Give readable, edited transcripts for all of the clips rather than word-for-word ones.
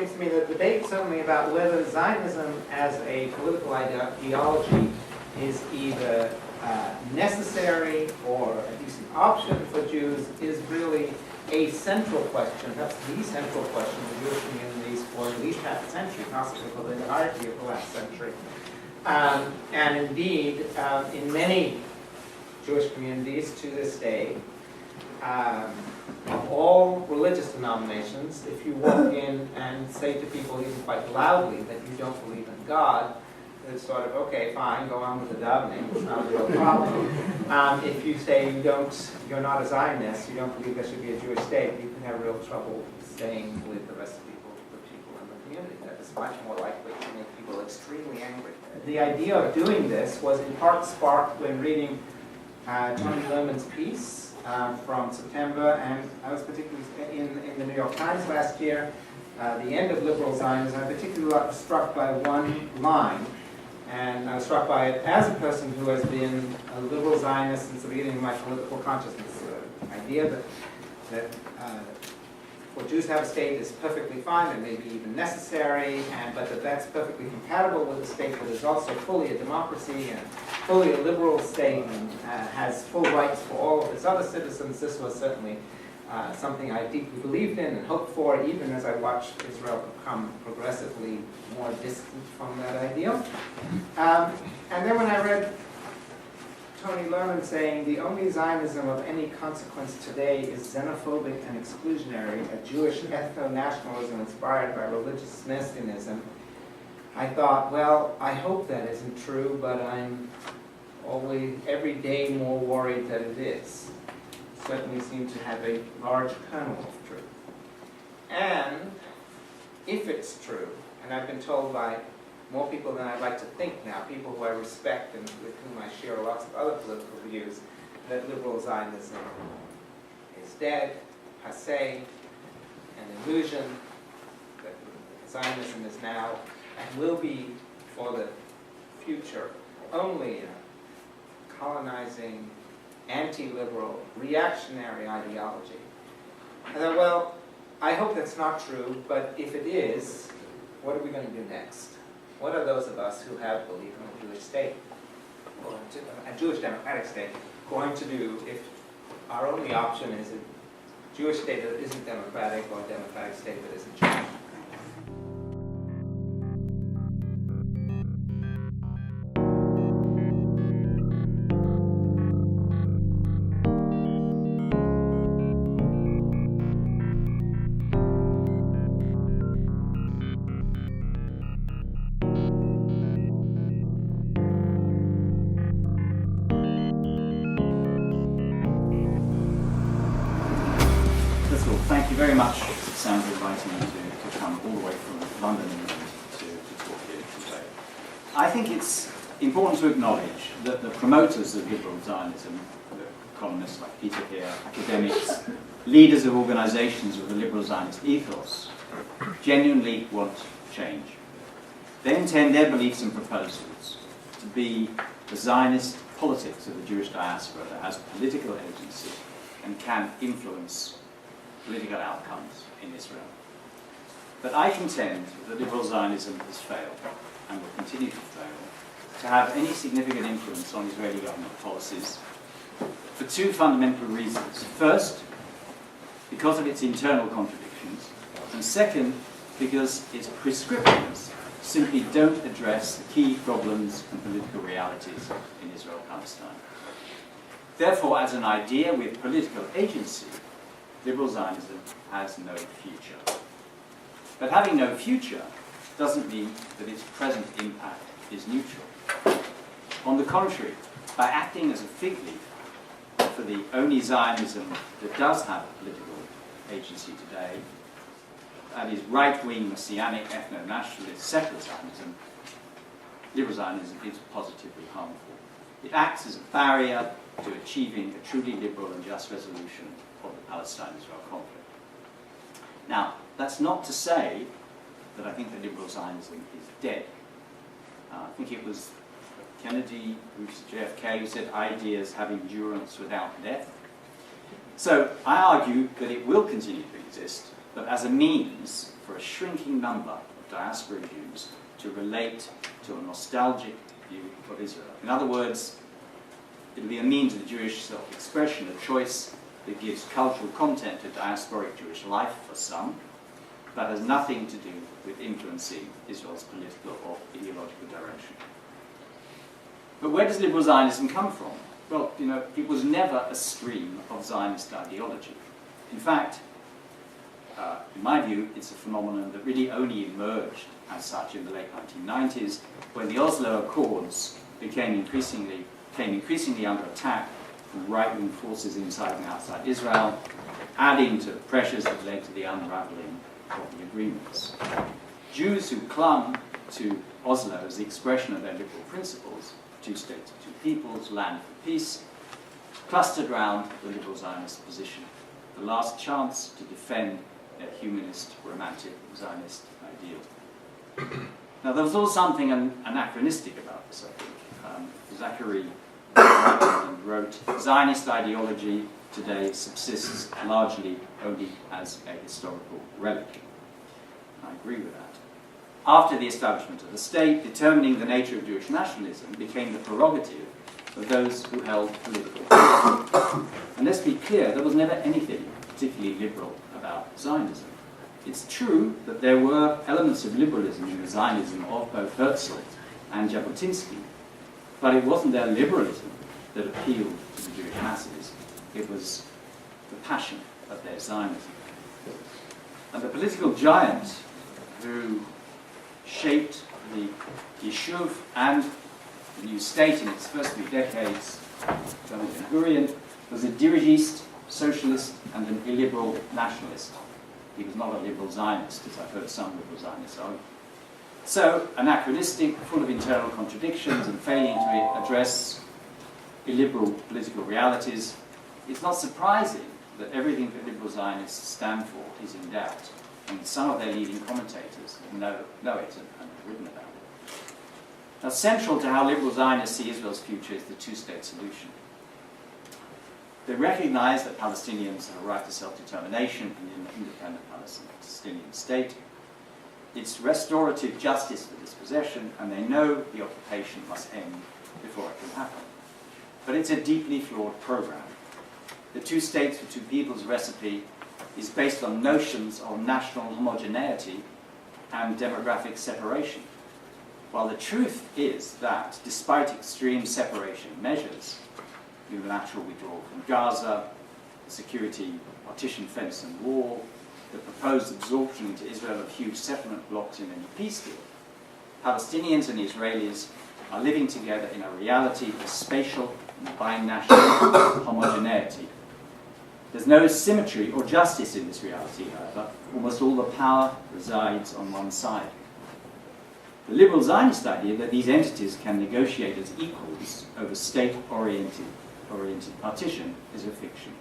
seems to me that the debate certainly about whether Zionism as a political ideology is either necessary or at least an option for Jews is really a central question, perhaps the central question of Jewish communities for at least half a century, possibly for the entirety of the last century. And indeed, in many Jewish communities to this day, of all religious denominations, if you walk in and say to people even quite loudly that you don't believe in God, it's sort of, okay, fine, go on with the davening, it's not a real problem. If you say you're not a Zionist, you don't believe there should be a Jewish state, you can have real trouble staying with the rest of the people in the community. That is much more likely to make people extremely angry. The idea of doing this was in part sparked when reading Antony Lerman's piece from September, and I was particularly in the New York Times last year, The End of Liberal Zionism. I particularly struck by one line, and I was struck by it as a person who has been a liberal Zionist since the beginning of my political consciousness. The idea that for Jews to have a state is perfectly fine and maybe even necessary, but that's perfectly compatible with a state that is also fully a democracy and fully a liberal state and has full rights for all of its other citizens. This was certainly something I deeply believed in and hoped for, even as I watched Israel become progressively more distant from that ideal. And then when I read Tony Lerman saying the only Zionism of any consequence today is xenophobic and exclusionary, a Jewish ethno-nationalism inspired by religious messianism, I thought, well, I hope that isn't true, but I'm always, every day, more worried that it is. Certainly seem to have a large kernel of truth. And if it's true, and I've been told by more people than I'd like to think now, people who I respect and with whom I share lots of other political views, that liberal Zionism is dead, passé, an illusion, that Zionism is now and will be for the future only a colonizing, anti-liberal, reactionary ideology. I thought, well, I hope that's not true, but if it is, what are we going to do next? What are those of us who have believed in a Jewish state, or a Jewish democratic state, going to do if our only option is a Jewish state that isn't democratic or a democratic state that isn't Jewish? Very much, it sounds inviting to come all the way from London to talk here today. I think it's important to acknowledge that the promoters of liberal Zionism, the columnists like Peter here, academics, leaders of organizations with the liberal Zionist ethos, genuinely want change. They intend their beliefs and proposals to be the Zionist politics of the Jewish diaspora that has political agency and can influence political outcomes in Israel. But I contend that liberal Zionism has failed and will continue to fail to have any significant influence on Israeli government policies for two fundamental reasons. First, because of its internal contradictions, and second, because its prescriptions simply don't address the key problems and political realities in Israel-Palestine. Therefore, as an idea with political agency, liberal Zionism has no future. But having no future doesn't mean that its present impact is neutral. On the contrary, by acting as a fig leaf for the only Zionism that does have political agency today, that is right-wing, messianic, ethno-nationalist, secular Zionism, liberal Zionism is positively harmful. It acts as a barrier to achieving a truly liberal and just resolution of the Palestine-Israel conflict. Now, that's not to say that I think that liberal Zionism is dead. I think it was Kennedy, JFK, who said ideas have endurance without death. So I argue that it will continue to exist, but as a means for for a shrinking number of diaspora Jews to relate to a nostalgic view of Israel. In other words, it will be a means of Jewish self-expression, a choice that gives cultural content to diasporic Jewish life for some, but has nothing to do with influencing Israel's political or ideological direction. But where does liberal Zionism come from? Well, it was never a stream of Zionist ideology. In fact, in my view, it's a phenomenon that really only emerged as such in the late 1990s, when the Oslo Accords came increasingly under attack from right-wing forces inside and outside Israel, adding to the pressures that led to the unraveling of the agreements. Jews who clung to Oslo as the expression of their liberal principles, two states, two peoples, land for peace, clustered around the liberal Zionist position, the last chance to defend their humanist, romantic Zionist ideal. Now, there was also something anachronistic about this, I think. Zachary wrote, Zionist ideology today subsists largely only as a historical relic. I agree with that. After the establishment of the state, determining the nature of Jewish nationalism became the prerogative of those who held political power. And let's be clear, there was never anything particularly liberal about Zionism. It's true that there were elements of liberalism in the Zionism of both Herzl and Jabotinsky, but it wasn't their liberalism that appealed to the Jewish masses. It was the passion of their Zionism. And the political giant who shaped the Yishuv and the new state in its first few decades, Ben Gurion, was a dirigist, socialist, and an illiberal nationalist. He was not a liberal Zionist, as I've heard some liberal Zionists argue. So, anachronistic, full of internal contradictions, and failing to address illiberal political realities, it's not surprising that everything that liberal Zionists stand for is in doubt, and some of their leading commentators know it and have written about it. Now, central to how liberal Zionists see Israel's future is the two-state solution. They recognize that Palestinians have a right to self-determination and an independent Palestinian state. It's restorative justice for dispossession, and they know the occupation must end before it can happen. But it's a deeply flawed program. The two states for two peoples recipe is based on notions of national homogeneity and demographic separation. While the truth is that, despite extreme separation measures, unilateral withdrawal from Gaza, the security partition, fence and wall, the proposed absorption into Israel of huge settlement blocks in any peace deal, Palestinians and Israelis are living together in a reality of spatial and binational homogeneity. There's no symmetry or justice in this reality, however. Almost all the power resides on one side. The liberal Zionist idea that these entities can negotiate as equals over state-oriented partition is a fiction.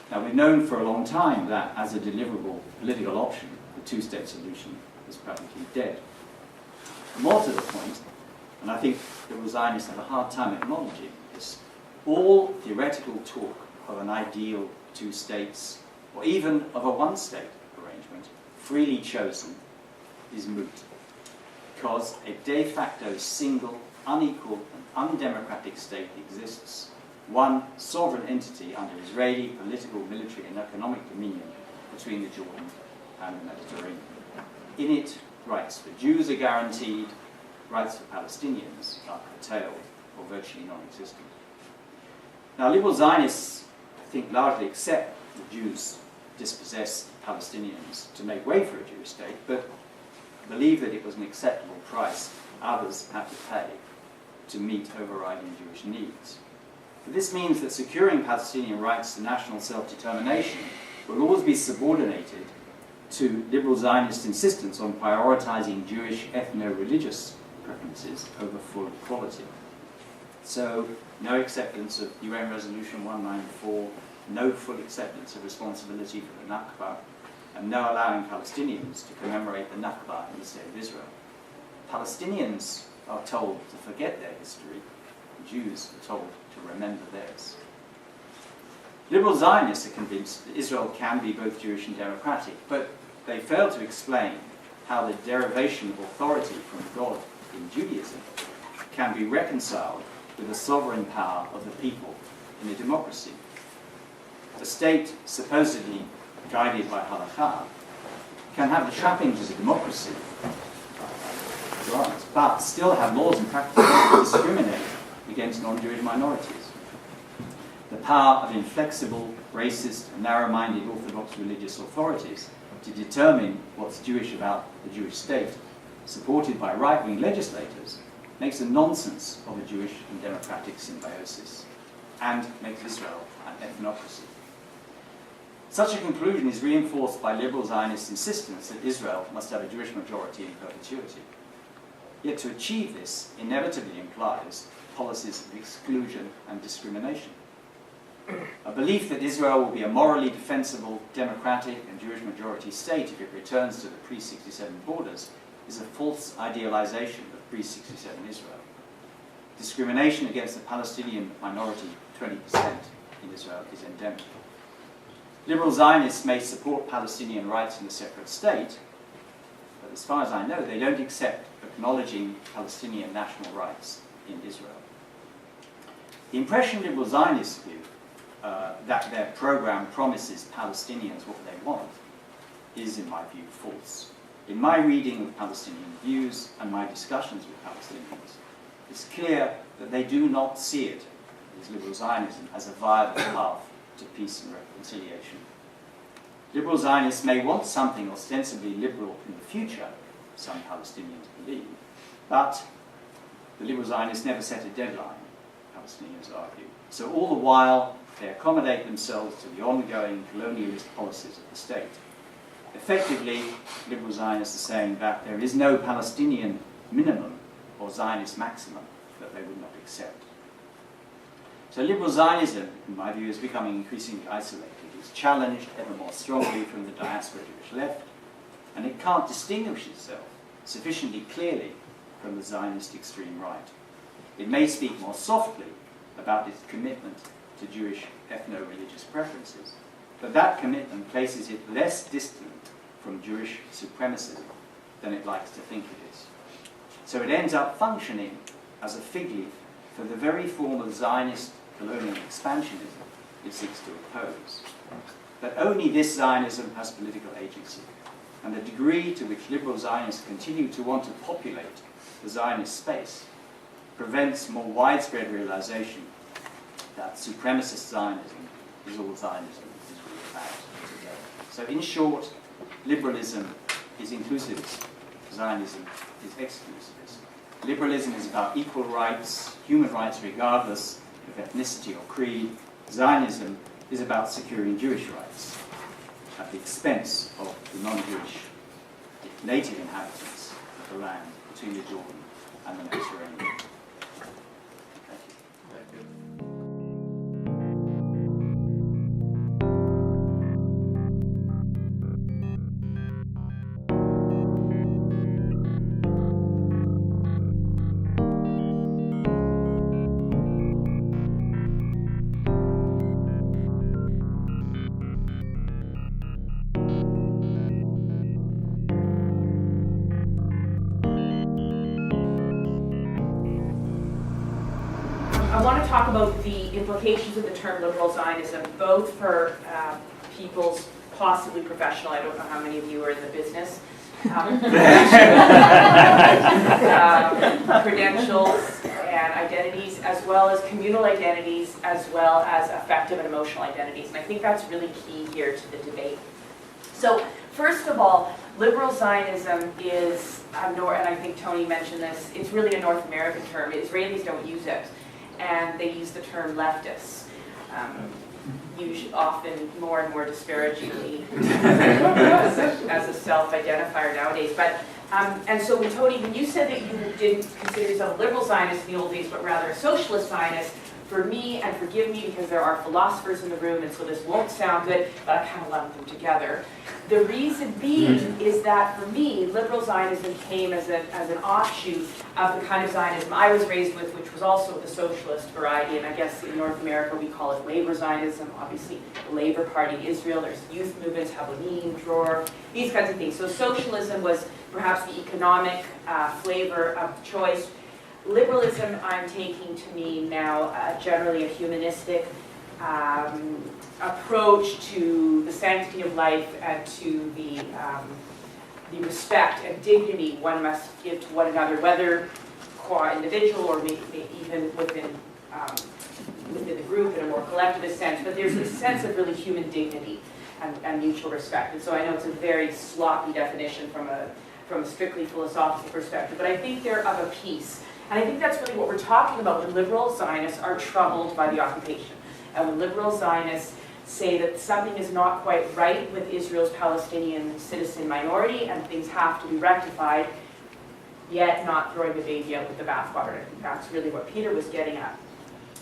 Now, we've known for a long time that as a deliverable political option, the two-state solution is practically dead. More to the point, and I think liberal Zionists have a hard time acknowledging this, all theoretical talk of an ideal two states, or even of a one-state arrangement, freely chosen, is moot. Because a de facto single, unequal, and undemocratic state exists, one sovereign entity under Israeli political, military, and economic dominion between the Jordan and the Mediterranean. In it, rights for Jews are guaranteed, rights for Palestinians are curtailed or virtually non-existent. Now, liberal Zionists, I think, largely accept the Jews dispossessed Palestinians to make way for a Jewish state, but believe that it was an acceptable price others had to pay to meet overriding Jewish needs. But this means that securing Palestinian rights to national self-determination will always be subordinated to liberal Zionist insistence on prioritizing Jewish ethno-religious preferences over full equality. So, no acceptance of UN Resolution 194, no full acceptance of responsibility for the Nakba, and no allowing Palestinians to commemorate the Nakba in the State of Israel. Palestinians are told to forget their history, Jews are told to remember theirs. Liberal Zionists are convinced that Israel can be both Jewish and democratic, but they fail to explain how the derivation of authority from God in Judaism can be reconciled with the sovereign power of the people in a democracy. A state supposedly guided by halakha can have the trappings of a democracy, but still have laws and practices that discriminate against non-Jewish minorities. The power of inflexible, racist, and narrow-minded Orthodox religious authorities to determine what's Jewish about the Jewish state, supported by right-wing legislators, makes a nonsense of a Jewish and democratic symbiosis, and makes Israel an ethnocracy. Such a conclusion is reinforced by liberal Zionist insistence that Israel must have a Jewish majority in perpetuity. Yet to achieve this inevitably implies policies of exclusion and discrimination. A belief that Israel will be a morally defensible, democratic and Jewish majority state if it returns to the pre-67 borders is a false idealization of pre-67 Israel. Discrimination against the Palestinian minority, 20% in Israel, is endemic. Liberal Zionists may support Palestinian rights in a separate state, but as far as I know, they don't accept acknowledging Palestinian national rights in Israel. The impression liberal Zionists give that their program promises Palestinians what they want is, in my view, false. In my reading of Palestinian views and my discussions with Palestinians, it's clear that they do not see it, as liberal Zionism, as a viable path to peace and reconciliation. Liberal Zionists may want something ostensibly liberal in the future, some Palestinians believe, but the liberal Zionists never set a deadline, Palestinians argue. So all the while, they accommodate themselves to the ongoing colonialist policies of the state. Effectively, liberal Zionists are saying that there is no Palestinian minimum or Zionist maximum that they would not accept. So liberal Zionism, in my view, is becoming increasingly isolated. It's challenged ever more strongly from the diaspora Jewish left, and it can't distinguish itself sufficiently clearly from the Zionist extreme right. It may speak more softly about its commitment to Jewish ethno-religious preferences, but that commitment places it less distant from Jewish supremacism than it likes to think it is. So it ends up functioning as a fig leaf for the very form of Zionist colonial expansionism it seeks to oppose. But only this Zionism has political agency, and the degree to which liberal Zionists continue to want to populate the Zionist space prevents more widespread realization that supremacist Zionism is all Zionism is really about today. So in short, liberalism is inclusivist, Zionism is exclusivist. Liberalism is about equal rights, human rights regardless of ethnicity or creed. Zionism is about securing Jewish rights at the expense of the non-Jewish native inhabitants of the land between the Jordan and the Mediterranean. Thank you. Thank you. I want to talk about the implications of the term liberal Zionism, both for people's possibly professional, I don't know how many of you are in the business, credentials and identities, as well as communal identities, as well as affective and emotional identities. And I think that's really key here to the debate. So first of all, liberal Zionism is, and I think Tony mentioned this, it's really a North American term. Israelis don't use it. And they use the term leftists, usually often more and more disparagingly as a self-identifier nowadays. But and so, Tony, when you said that you didn't consider yourself a liberal Zionist in the old days, but rather a socialist Zionist, For me, and forgive me because there are philosophers in the room, and so this won't sound good, but I kind of lump them together. The reason being is that for me, liberal Zionism came as an offshoot of the kind of Zionism I was raised with, which was also the socialist variety, and I guess in North America we call it labor Zionism, obviously the Labour Party in Israel, there's youth movements, Habonim, Dror, these kinds of things. So socialism was perhaps the economic flavor of choice. Liberalism I'm taking to mean now generally a humanistic approach to the sanctity of life and to the respect and dignity one must give to one another, whether qua individual or maybe even within the group in a more collectivist sense. But there's this sense of really human dignity and mutual respect. And so I know it's a very sloppy definition from a strictly philosophical perspective, but I think they're of a piece. And I think that's really what we're talking about when liberal Zionists are troubled by the occupation. And when liberal Zionists say that something is not quite right with Israel's Palestinian citizen minority and things have to be rectified, yet not throwing the baby out with the bathwater. I think that's really what Peter was getting at.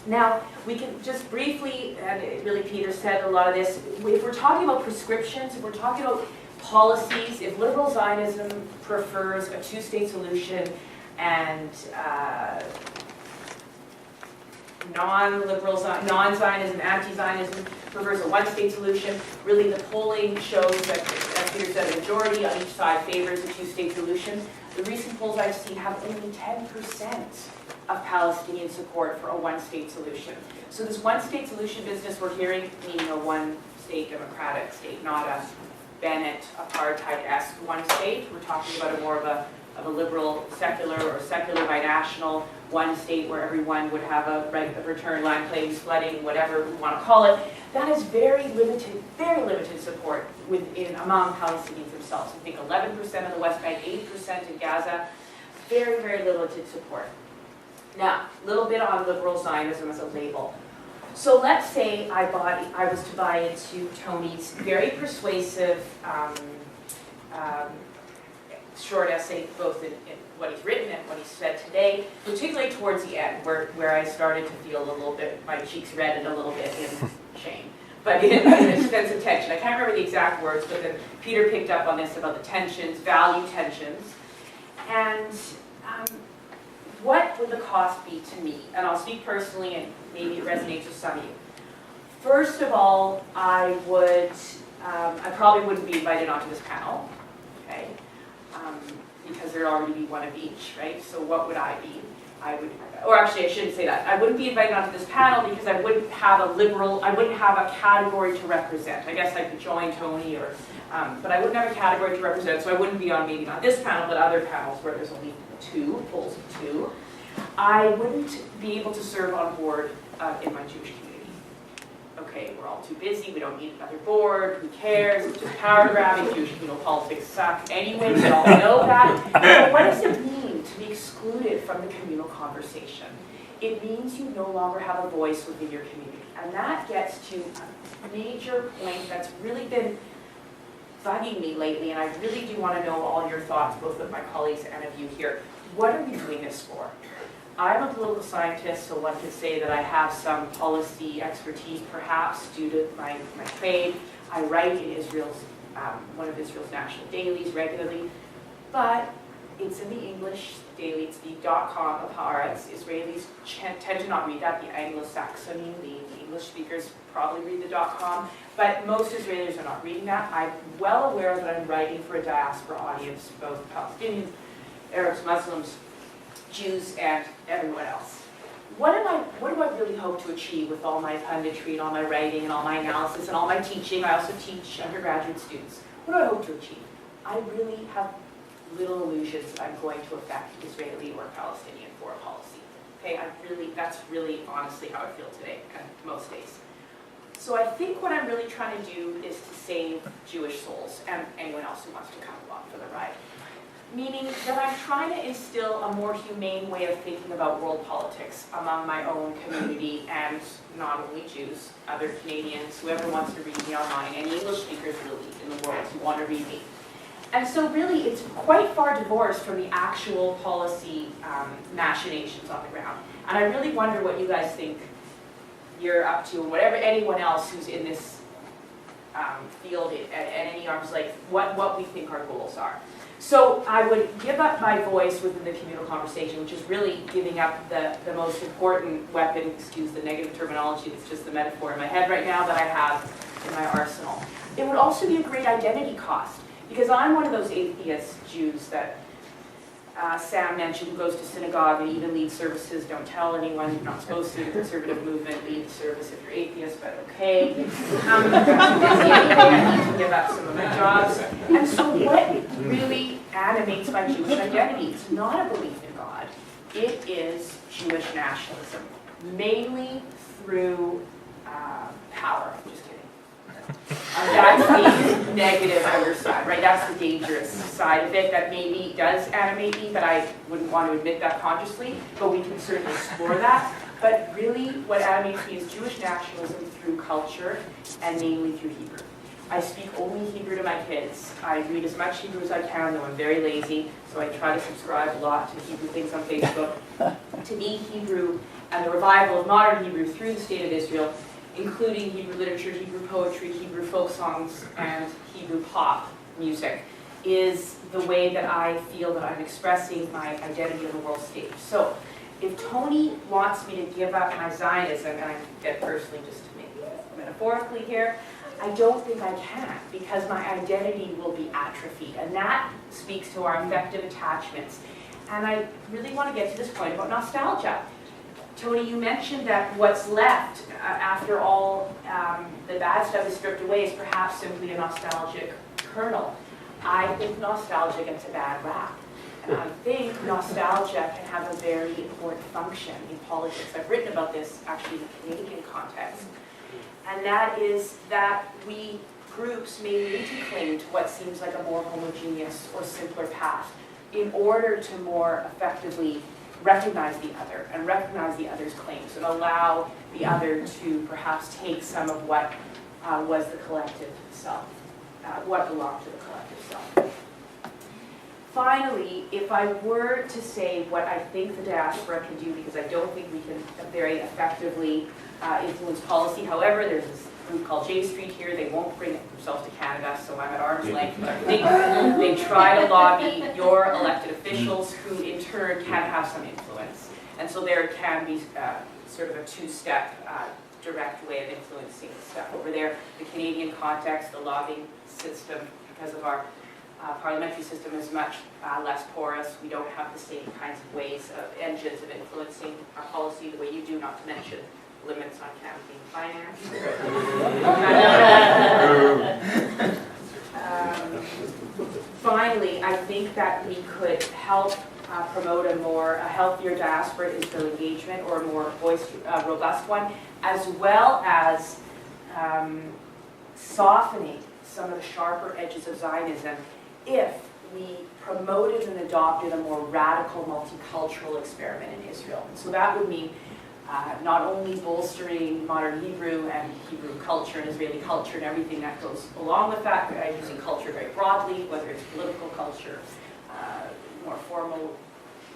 Now, we can just briefly, and really Peter said a lot of this, if we're talking about prescriptions, if we're talking about policies, if liberal Zionism prefers a two-state solution and non-Zionism, anti-Zionism prefers a one-state solution. Really, the polling shows that, as Peter said, a majority on each side favors a two-state solution. The recent polls I've seen have only 10% of Palestinian support for a one-state solution. So this one-state solution business we're hearing, meaning a one-state democratic state, not a Bennett apartheid-esque one state. We're talking about a more of a liberal secular or secular binational one state where everyone would have a right of return, land claims, flooding, whatever we want to call it. That is very limited support among Palestinians themselves. I think 11% of the West Bank, 80% in Gaza, very limited support. Now, a little bit on liberal Zionism as a label. So let's say I was to buy into Tony's very persuasive short essay, both in what he's written and what he said today, particularly towards the end, where I started to feel a little bit, my cheeks reddened a little bit in shame, but in a sense of tension. I can't remember the exact words, but then Peter picked up on this about the tensions, value tensions, and what would the cost be to me? And I'll speak personally, and maybe it resonates with some of you. First of all, I probably wouldn't be invited onto this panel, okay? Because there'd already be one of each, right? So what would I be? Or actually I shouldn't say that. I wouldn't be invited onto this panel because I wouldn't have a category to represent. I guess I could join Tony but I wouldn't have a category to represent, so I wouldn't be on maybe not this panel, but other panels where there's only polls of two. I wouldn't be able to serve on board in my Jewish community. Okay, we're all too busy, we don't need another board, who cares, it's just power grabbing, Jewish communal politics suck anyway, we all know that. But what does it mean to be excluded from the communal conversation? It means you no longer have a voice within your community. And that gets to a major point that's really been bugging me lately, and I really do want to know all your thoughts, both of my colleagues and of you here. What are we doing this for? I'm a political scientist, so one could say that I have some policy expertise, perhaps, due to my trade. I write in one of Israel's national dailies regularly, but it's in the English daily. It's the .com of Haaretz. Israelis tend to not read that. The Anglo-Saxon, the English speakers probably read the .com, but most Israelis are not reading that. I'm well aware that I'm writing for a diaspora audience, both Palestinians, Arabs, Muslims, Jews, and everyone else. What do I really hope to achieve with all my punditry and all my writing and all my analysis and all my teaching? I also teach undergraduate students. What do I hope to achieve? I really have little illusions that I'm going to affect Israeli or Palestinian foreign policy. Okay, that's really honestly how I feel today, and most days. So I think what I'm really trying to do is to save Jewish souls and anyone else who wants to come along for the ride. Meaning that I'm trying to instill a more humane way of thinking about world politics among my own community, and not only Jews, other Canadians, whoever wants to read me online, and English speakers really in the world who want to read me. And so really it's quite far divorced from the actual policy machinations on the ground. And I really wonder what you guys think you're up to, and whatever anyone else who's in this field at any arm's length, what we think our goals are. So I would give up my voice within the communal conversation, which is really giving up the most important weapon, excuse the negative terminology, it's just the metaphor in my head right now, that I have in my arsenal. It would also be a great identity cost, because I'm one of those atheist Jews that Sam mentioned, who goes to synagogue and even leads services. Don't tell anyone, you're not supposed to. The conservative movement lead the service if you're atheist, but okay. I'm busy anyway, I need to give up some of my jobs. And so what really animates my Jewish identity? It's not a belief in God. It is Jewish nationalism, mainly through power. Just kidding. That's the negative underside, right? That's the dangerous side of it that maybe does animate me, but I wouldn't want to admit that consciously, but we can certainly explore that. But really, what animates me is Jewish nationalism through culture, and mainly through Hebrew. I speak only Hebrew to my kids. I read as much Hebrew as I can, though I'm very lazy, so I try to subscribe a lot to Hebrew things on Facebook. To me, Hebrew and the revival of modern Hebrew through the state of Israel, including Hebrew literature, Hebrew poetry, Hebrew folk songs, and Hebrew pop music, is the way that I feel that I'm expressing my identity on the world stage. So, if Tony wants me to give up my Zionism, and I get personally just to make it metaphorically here, I don't think I can, because my identity will be atrophied, and that speaks to our affective attachments. And I really want to get to this point about nostalgia. Tony, you mentioned that what's left after all the bad stuff is stripped away is perhaps simply a nostalgic kernel. I think nostalgia gets a bad rap. And I think nostalgia can have a very important function in politics. I've written about this actually in the Canadian context. And that is that we groups may need to cling to what seems like a more homogeneous or simpler path in order to more effectively recognize the other and recognize the other's claims and allow the other to perhaps take some of what was the collective self, what belonged to the collective self. Finally, if I were to say what I think the diaspora can do, because I don't think we can very effectively influence policy. However, there's this group called J Street here. They won't bring themselves to Canada, so I'm at arm's length. They try to lobby your elected officials, who in turn can have some influence. And so there can be sort of a two-step direct way of influencing stuff. Over there, the Canadian context, the lobbying system, because of our parliamentary system, is much less porous. We don't have the same kinds of ways of engines of influencing our policy the way you do, not to mention limits on campaign finance. Finally, I think that we could help promote a healthier diaspora Israel engagement, or a more robust one, as well as softening some of the sharper edges of Zionism if we promoted and adopted a more radical multicultural experiment in Israel. And so that would mean not only bolstering modern Hebrew and Hebrew culture and Israeli culture and everything that goes along with that, but I'm using culture very broadly, whether it's political culture, more formal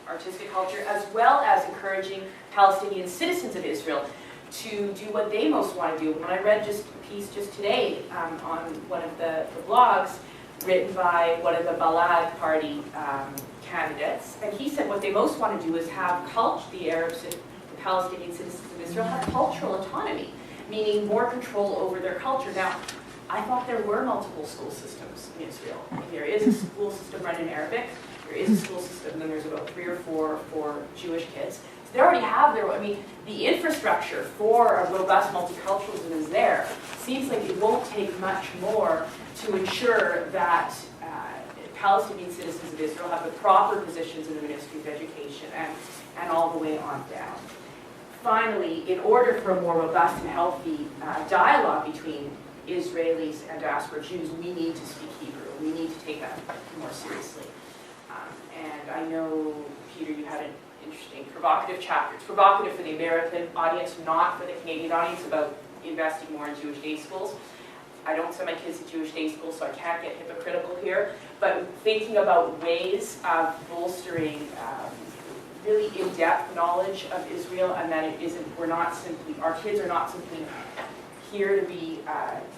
artistic culture, as well as encouraging Palestinian citizens of Israel to do what they most want to do. When I read just a piece just today on one of the blogs written by one of the Balad Party candidates, and he said what they most want to do is have the Arabs, the Palestinian citizens of Israel, have cultural autonomy, meaning more control over their culture. Now, I thought there were multiple school systems in Israel. There is a school system run in Arabic, there is a school system, and then there's about 3 or 4 for Jewish kids. So they already have the infrastructure for a robust multiculturalism is there. Seems like it won't take much more to ensure that Palestinian citizens of Israel have the proper positions in the Ministry of Education and all the way on down. Finally, in order for a more robust and healthy dialogue between Israelis and diaspora Jews, we need to speak Hebrew. We need to take that more seriously. And I know, Peter, you had an interesting, provocative chapter. It's provocative for the American audience, not for the Canadian audience, about investing more in Jewish day schools. I don't send my kids to Jewish day schools, so I can't get hypocritical here. But thinking about ways of bolstering really in-depth knowledge of Israel, and that it isn't, our kids are not simply here to be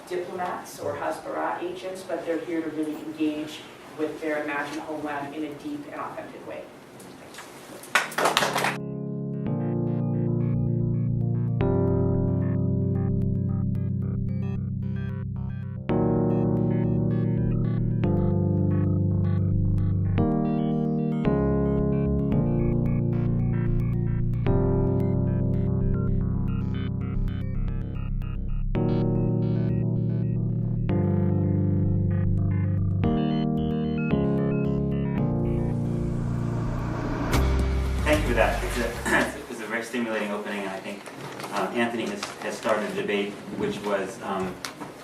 diplomats or Hasbara agents, but they're here to really engage with their imagined homeland in a deep and authentic way. That. It's a very stimulating opening, and I think Antony has started a debate which was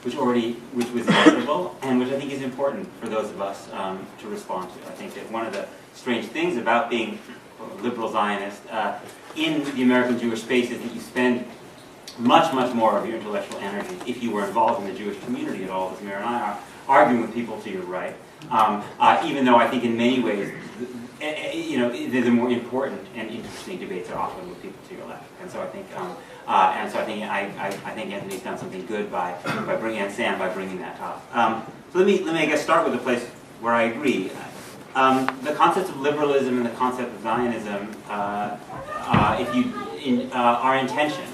inevitable, and which I think is important for those of us to respond to. I think that one of the strange things about being a liberal Zionist in the American Jewish space is that you spend much more of your intellectual energy, if you were involved in the Jewish community at all, as Mira and I are, arguing with people to your right. Even though I think in many ways, the more important and interesting debates are often with people to your left, and so I think, I think Anthony's done something good by bringing that up. So let me I guess start with a place where I agree. The concepts of liberalism and the concept of Zionism, are in tension.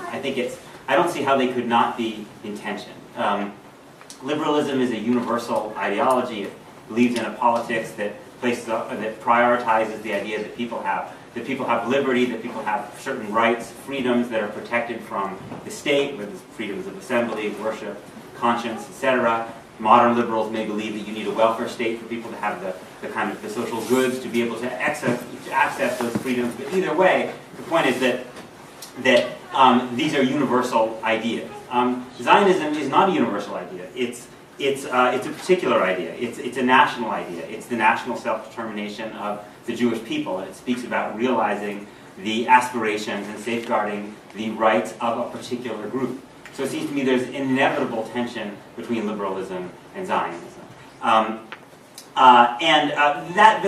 I don't see how they could not be in tension. Liberalism is a universal ideology. It believes in a politics that prioritizes the idea that people have liberty, that people have certain rights, freedoms that are protected from the state, whether it's freedoms of assembly, worship, conscience, etc. Modern liberals may believe that you need a welfare state for people to have the kind of the social goods to be able to access those freedoms. But either way, the point is that these are universal ideas. Zionism is not a universal idea. It's a particular idea. It's a national idea. It's the national self-determination of the Jewish people, and it speaks about realizing the aspirations and safeguarding the rights of a particular group. So it seems to me there's an inevitable tension between liberalism and Zionism. But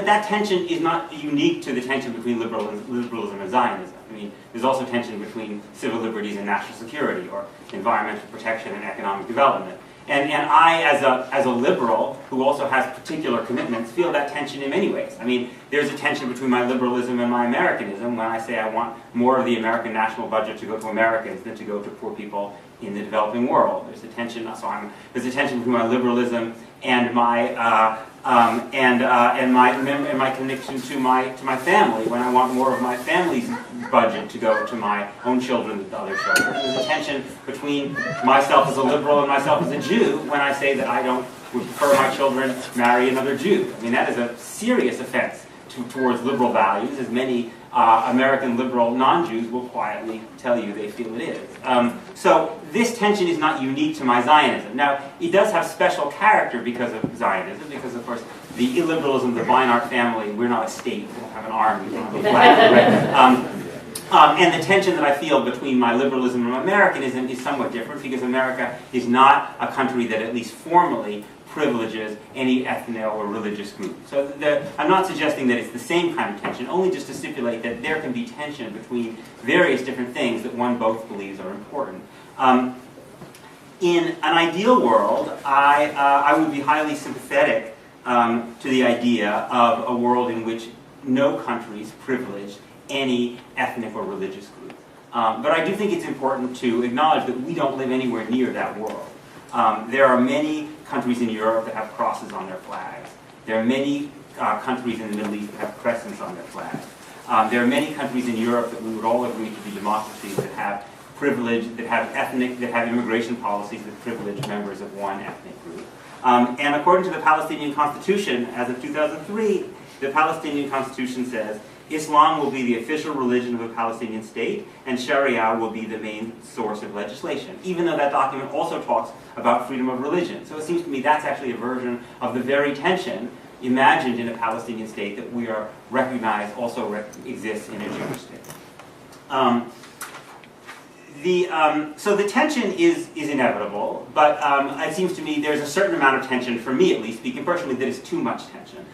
that tension is not unique to the tension between liberalism and Zionism. I mean, there's also tension between civil liberties and national security, or environmental protection and economic development. And I, as a liberal who also has particular commitments, feel that tension in many ways. I mean, there's a tension between my liberalism and my Americanism when I say I want more of the American national budget to go to Americans than to go to poor people in the developing world. There's a tension. There's a tension between my liberalism and my my connection to my family when I want more of my family's budget to go to my own children than other children. There's a tension between myself as a liberal and myself as a Jew when I say that I would prefer my children marry another Jew. I mean, that is a serious offense towards liberal values, as many American liberal non-Jews will quietly tell you they feel it is. So this tension is not unique to my Zionism. Now, it does have special character because of Zionism, because of course the illiberalism of the Beinart family, we're not a state, we don't have an army, we don't have a flag, right? And the tension that I feel between my liberalism and my Americanism is somewhat different, because America is not a country that at least formally privileges any ethnic or religious group. So I'm not suggesting that it's the same kind of tension, only just to stipulate that there can be tension between various different things that one both believes are important. In an ideal world, I would be highly sympathetic to the idea of a world in which no countries privilege any ethnic or religious group. But I do think it's important to acknowledge that we don't live anywhere near that world. There are many countries in Europe that have crosses on their flags. There are many countries in the Middle East that have crescents on their flags. There are many countries in Europe that we would all agree to be democracies that have privilege, that have immigration policies that privilege members of one ethnic group. And according to the Palestinian Constitution, as of 2003, the Palestinian Constitution says, Islam will be the official religion of the Palestinian state, and Sharia will be the main source of legislation, even though that document also talks about freedom of religion. So it seems to me that's actually a version of the very tension imagined in a Palestinian state that we are recognized also exists in a Jewish state. So the tension is inevitable, but it seems to me there's a certain amount of tension, for me at least, speaking personally, that is too much tension.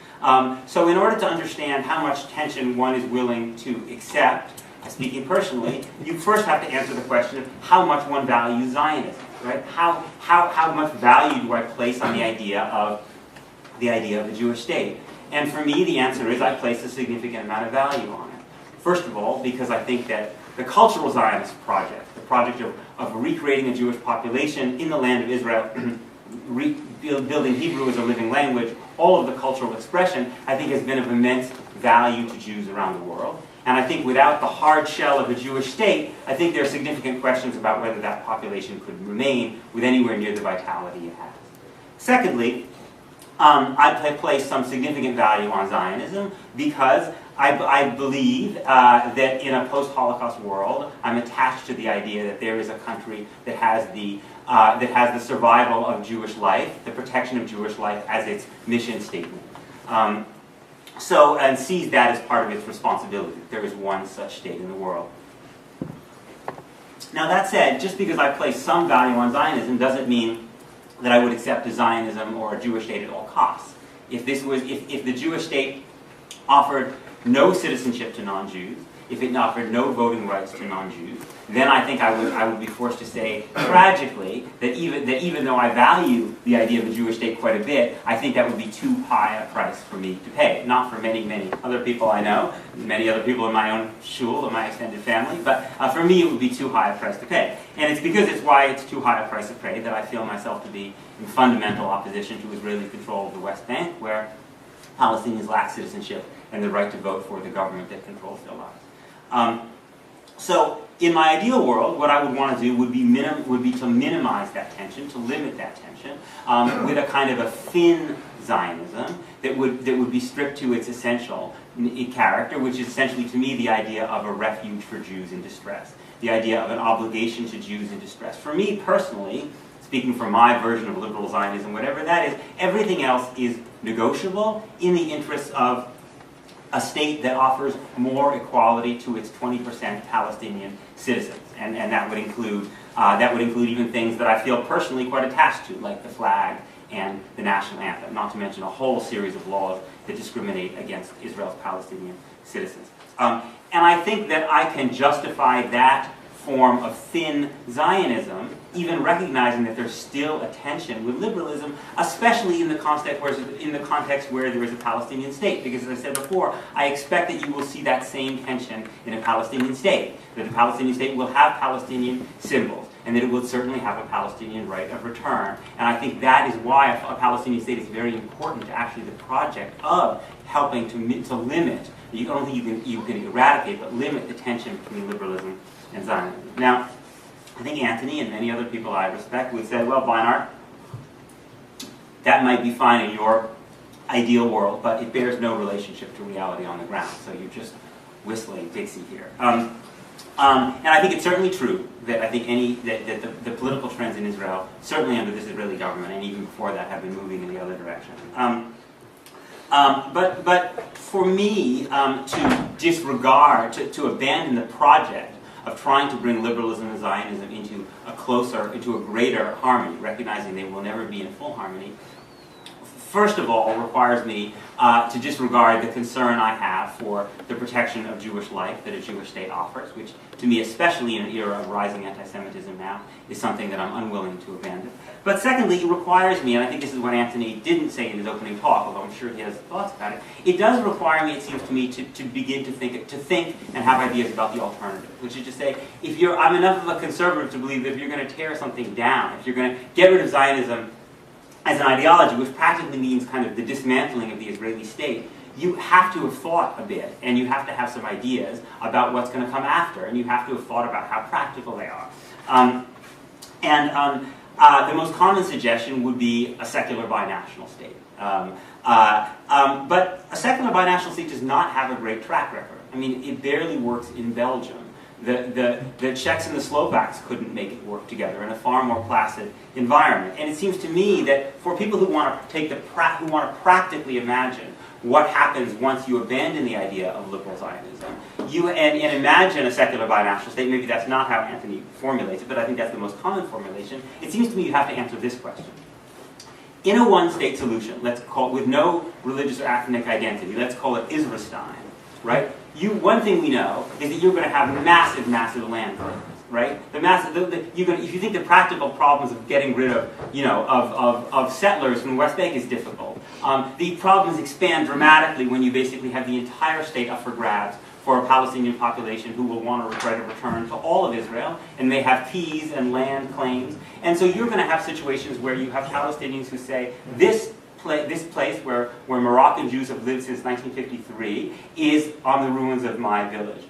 So in order to understand how much tension one is willing to accept, speaking personally, you first have to answer the question of how much one values Zionism, right? How much value do I place on the idea of a Jewish state? And for me, the answer is I place a significant amount of value on it. First of all, because I think that the cultural Zionist project, the project of recreating a Jewish population in the land of Israel, building Hebrew as a living language, all of the cultural expression, I think has been of immense value to Jews around the world. And I think without the hard shell of a Jewish state, I think there are significant questions about whether that population could remain with anywhere near the vitality it has. Secondly, I place some significant value on Zionism because I believe that in a post-Holocaust world, I'm attached to the idea that there is a country that has the survival of Jewish life, the protection of Jewish life as its mission statement. And sees that as part of its responsibility. There is one such state in the world. Now that said, just because I place some value on Zionism doesn't mean that I would accept a Zionism or a Jewish state at all costs. If the Jewish state offered no citizenship to non-Jews, if it offered no voting rights to non-Jews, then I think I would be forced to say, tragically, that even though I value the idea of a Jewish state quite a bit, I think that would be too high a price for me to pay. Not for many, many other people I know, many other people in my own shul, in my extended family, but for me it would be too high a price to pay. And it's because it's why it's too high a price to pay that I feel myself to be in fundamental opposition to Israeli control of the West Bank, where Palestinians lack citizenship and the right to vote for the government that controls their lives. So, in my ideal world, what I would want to do would be to minimize that tension, to limit that tension, with a kind of a thin Zionism that would be stripped to its essential character, which is essentially, to me, the idea of a refuge for Jews in distress, the idea of an obligation to Jews in distress. For me personally, speaking for my version of liberal Zionism, whatever that is, everything else is negotiable in the interests of a state that offers more equality to its 20% Palestinian citizens, and that would include even things that I feel personally quite attached to, like the flag and the national anthem, not to mention a whole series of laws that discriminate against Israel's Palestinian citizens. And I think that I can justify that form of thin Zionism, even recognizing that there's still a tension with liberalism, especially in the context where there is a Palestinian state. Because as I said before, I expect that you will see that same tension in a Palestinian state, that the Palestinian state will have Palestinian symbols, and that it will certainly have a Palestinian right of return. And I think that is why a Palestinian state is very important to actually the project of helping to limit, I don't think you can eradicate, but limit the tension between liberalism and Zionism. Now, I think Antony and many other people I respect would say, well, Beinart, that might be fine in your ideal world, but it bears no relationship to reality on the ground, so you're just whistling Dixie here. And I think it's certainly true that I think the political trends in Israel, certainly under this Israeli government, and even before that, have been moving in the other direction. But for me, to disregard, to abandon the project of trying to bring liberalism and Zionism into a greater harmony, recognizing they will never be in full harmony, first of all, requires me to disregard the concern I have for the protection of Jewish life that a Jewish state offers, which to me, especially in an era of rising anti-Semitism now, is something that I'm unwilling to abandon. But secondly, it requires me, and I think this is what Antony didn't say in his opening talk, although I'm sure he has thoughts about it, it does require me, it seems to me, to begin to think and have ideas about the alternative, which is to say, I'm enough of a conservative to believe that if you're going to tear something down, if you're going to get rid of Zionism as an ideology, which practically means kind of the dismantling of the Israeli state, you have to have thought a bit, and you have to have some ideas about what's going to come after, and you have to have thought about how practical they are. The most common suggestion would be a secular binational state. But a secular binational state does not have a great track record. I mean, it barely works in Belgium. The Czechs and the Slovaks couldn't make it work together in a far more placid environment. And it seems to me that for people who want to practically imagine what happens once you abandon the idea of liberal Zionism, and imagine a secular binational state. Maybe that's not how Antony formulates it, but I think that's the most common formulation. It seems to me you have to answer this question. In a one-state solution, let's call it, with no religious or ethnic identity, let's call it Israelstein, right? One thing we know is that you're going to have massive, massive land claims, right? If you think the practical problems of getting rid of, of settlers from the West Bank is difficult. The problems expand dramatically when you basically have the entire state up for grabs for a Palestinian population who will want to try to return to all of Israel, and they have fees and land claims. And so you're going to have situations where you have Palestinians who say, this place where Moroccan Jews have lived since 1953 is on the ruins of my village.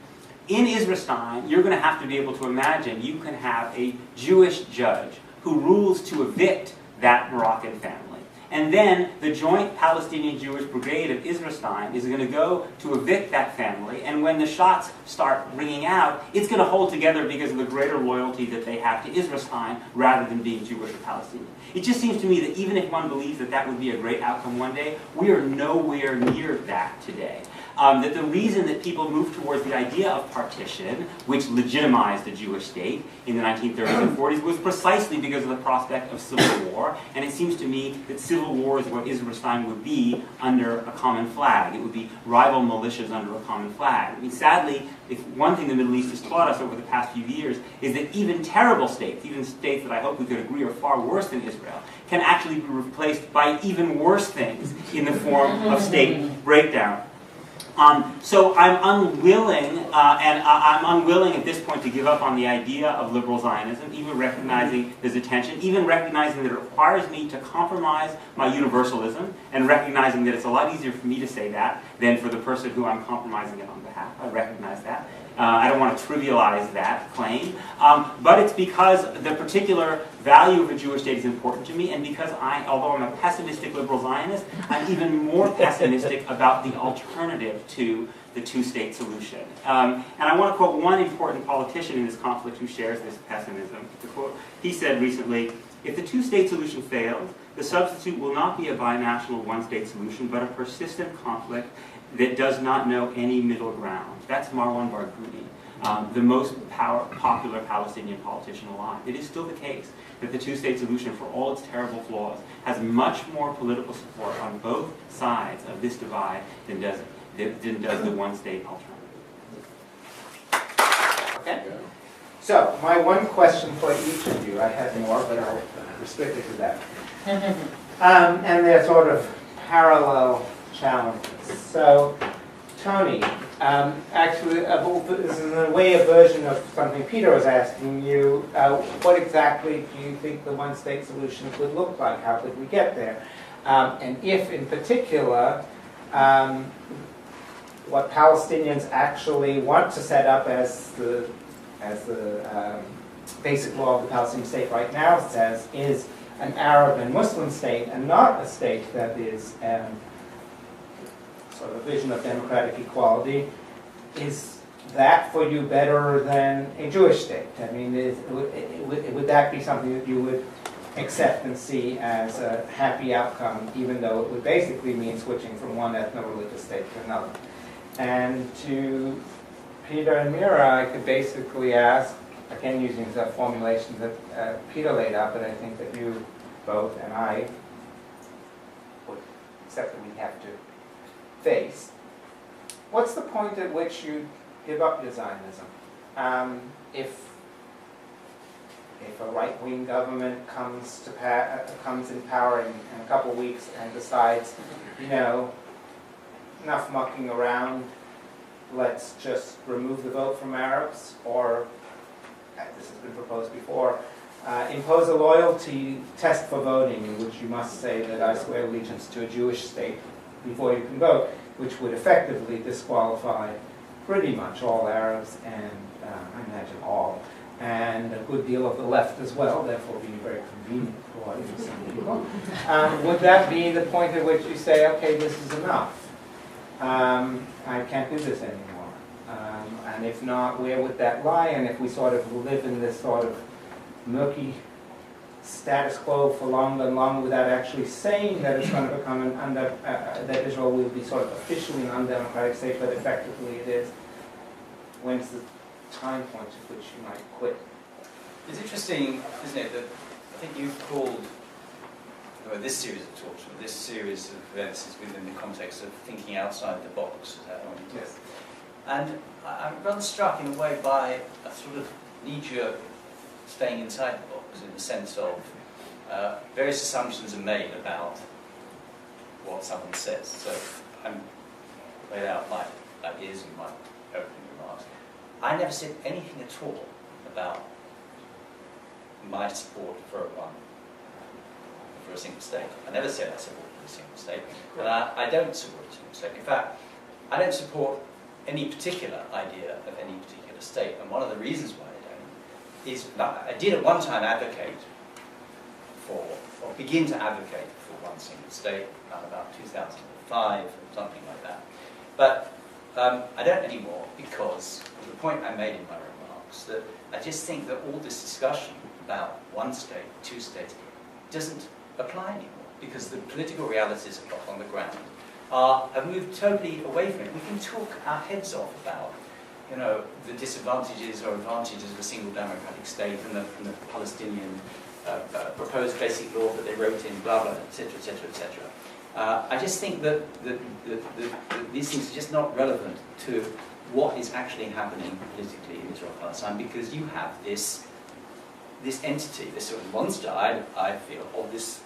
In Israelstein, you're going to have to be able to imagine you can have a Jewish judge who rules to evict that Moroccan family. And then the joint Palestinian-Jewish brigade of Israelstein is going to go to evict that family, and when the shots start ringing out, it's going to hold together because of the greater loyalty that they have to Israelstein rather than being Jewish or Palestinian. It just seems to me that even if one believes that that would be a great outcome one day, we are nowhere near that today. That the reason that people moved towards the idea of partition, which legitimized the Jewish state in the 1930s and 40s, was precisely because of the prospect of civil war. And it seems to me that civil war is what Israelstein would be under a common flag. It would be rival militias under a common flag. I mean, sadly, if one thing the Middle East has taught us over the past few years is that even terrible states, even states that I hope we could agree are far worse than Israel, can actually be replaced by even worse things in the form of state breakdown. So I'm unwilling, I'm unwilling at this point to give up on the idea of liberal Zionism, even recognizing there's a tension, even recognizing that it requires me to compromise my universalism, and recognizing that it's a lot easier for me to say that than for the person who I'm compromising it on behalf. I recognize that. I don't want to trivialize that claim, but it's because the particular value of a Jewish state is important to me, and because although I'm a pessimistic liberal Zionist, I'm even more pessimistic about the alternative to the two-state solution. And I want to quote one important politician in this conflict who shares this pessimism. He said recently, "If the two-state solution fails, the substitute will not be a binational one-state solution, but a persistent conflict that does not know any middle ground." That's Marwan Barghouti, the most popular Palestinian politician alive. It is still the case that the two-state solution, for all its terrible flaws, has much more political support on both sides of this divide than does the one-state alternative. Okay. So, my one question for each of you, I had more, but I'll restrict it to that. And they're sort of parallel challenges. So, Tony, actually, this is in a way a version of something Peter was asking you. What exactly do you think the one-state solution could look like? How could we get there? And if, in particular, what Palestinians actually want to set up as the basic law of the Palestinian state right now says is an Arab and Muslim state, and not a state that is sort of a vision of democratic equality. Is that for you better than a Jewish state? I mean, would that be something that you would accept and see as a happy outcome, even though it would basically mean switching from one ethno-religious state to another? And to Peter and Mira, I could basically ask, again using the formulations that Peter laid out, but I think that you both and I would accept that we have to face. What's the point at which you give up your Zionism? If a right-wing government comes in power in a couple of weeks and decides, enough mucking around, let's just remove the vote from Arabs, or, this has been proposed before, impose a loyalty test for voting in which you must say that I swear allegiance to a Jewish state before you can vote, which would effectively disqualify pretty much all Arabs and, I imagine, all, and a good deal of the left as well, therefore being very convenient for some people. Would that be the point at which you say, okay, this is enough? I can't do this anymore. And if not, where would that lie? And if we sort of live in this sort of murky status quo for longer and longer without actually saying that it's going to become that Israel will be sort of officially an undemocratic state, but effectively it is, when's the time point at which you might quit? It's interesting, isn't it, that I think you've called this series of talks, or this series of events is within the context of thinking outside the box. Is that right? Yes. And I'm rather struck in a way by a sort of knee-jerk staying inside the box, in the sense of various assumptions are made about what someone says. So I'm laid out my ideas in my opening remarks. I never said anything at all about my support for a single state. I never said I supported a single state, and I don't support a single state. In fact, I don't support any particular idea of any particular state, and one of the reasons why I don't is that I did at one time advocate for, or begin to advocate for one single state around about 2005, or something like that. But I don't anymore, because of the point I made in my remarks, that I just think that all this discussion about one state, two states, doesn't apply anymore, because the political realities on the ground have moved totally away from it. We can talk our heads off about, you know, the disadvantages or advantages of a single democratic state and the Palestinian proposed basic law that they wrote in, blah, blah, etc., etc., etc. I just think that these things are just not relevant to what is actually happening politically in Israel-Palestine, because you have this entity, this sort of monster, I feel, of this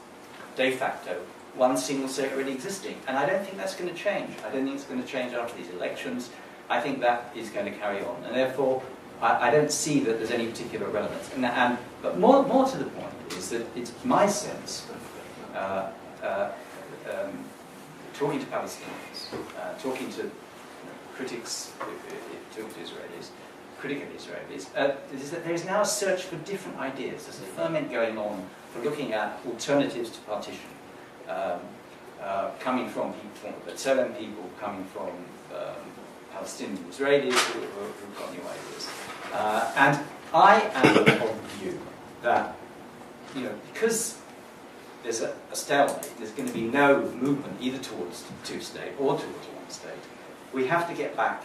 de facto one single state already existing. And I don't think that's going to change. I don't think it's going to change after these elections. I think that is going to carry on. And therefore, I don't see that there's any particular relevance. But more to the point is that it's my sense, talking to Palestinians, talking to critics, talking to Israelis, critical Israelis, is that there is now a search for different ideas. There's a ferment going on for looking at alternatives to partition, coming from people, B'Tselem people, coming from Palestinian Israelis who've got new ideas. And I am of the view that, you know, because there's a stalemate, there's going to be no movement either towards two-state or towards one state. We have to get back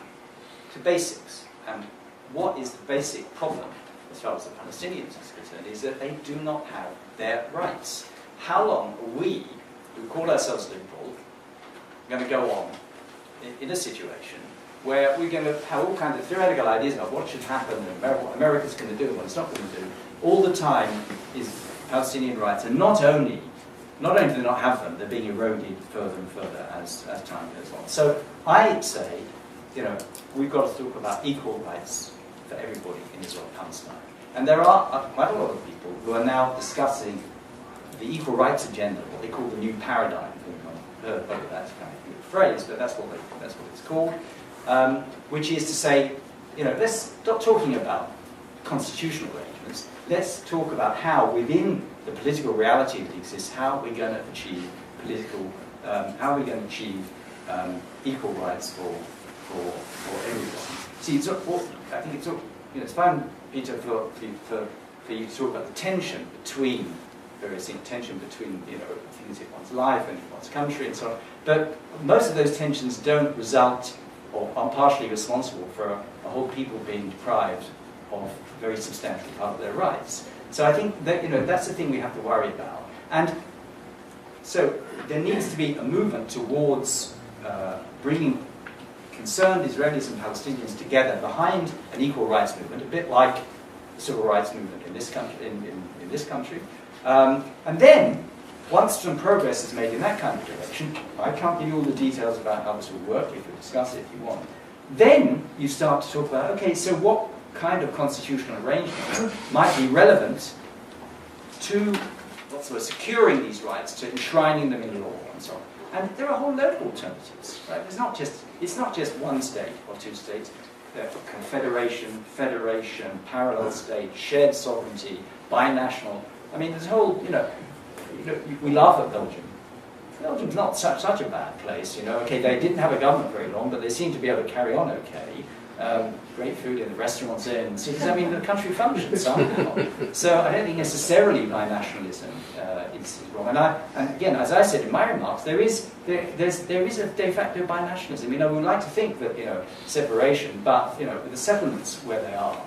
to basics. And what is the basic problem, as far as the Palestinians is concerned, is that they do not have their rights. How long are we, who call ourselves liberal, going to go on in a situation where we're going to have all kinds of theoretical ideas about what should happen and what America's going to do and what it's not going to do? All the time is Palestinian rights, and not only do they not have them, they're being eroded further and further as time goes on. So I say, you know, we've got to talk about equal rights for everybody in Israel-Palestine. And there are quite a lot of people who are now discussing the equal rights agenda, what they call the new paradigm. I've heard about that kind of good phrase, but that's what it's called. Which is to say, you know, let's stop talking about constitutional arrangements. Let's talk about how, within the political reality that exists, how we're going to achieve equal rights for everyone. See, I think it's it's fine, Peter, for you to talk about the tension between various things, tension between, you know, things in one's life and in one's country and so on. But most of those tensions don't result or are partially responsible for a whole people being deprived of a very substantial part of their rights. So I think that, you know, that's the thing we have to worry about. And so there needs to be a movement towards bringing concerned Israelis and Palestinians together behind an equal rights movement, a bit like the civil rights movement in this country. In this country. And then, once some progress is made in that kind of direction, I can't give you all the details about how this will work, if you discuss it if you want, then you start to talk about, okay, so what kind of constitutional arrangement might be relevant to securing these rights, to enshrining them in law and so on. And there are a whole load of alternatives, right? It's not just one state or two states. Confederation, federation, parallel state, shared sovereignty, binational. I mean, there's a whole, we laugh at Belgium. Belgium's not such a bad place, you know. Okay, they didn't have a government very long, but they seem to be able to carry on okay. great food in the restaurants in cities. I mean, the country functions somehow. So I don't think necessarily binationalism is wrong. And again, as I said in my remarks, there is a de facto binationalism. We would like to think that separation, but with the settlements where they are,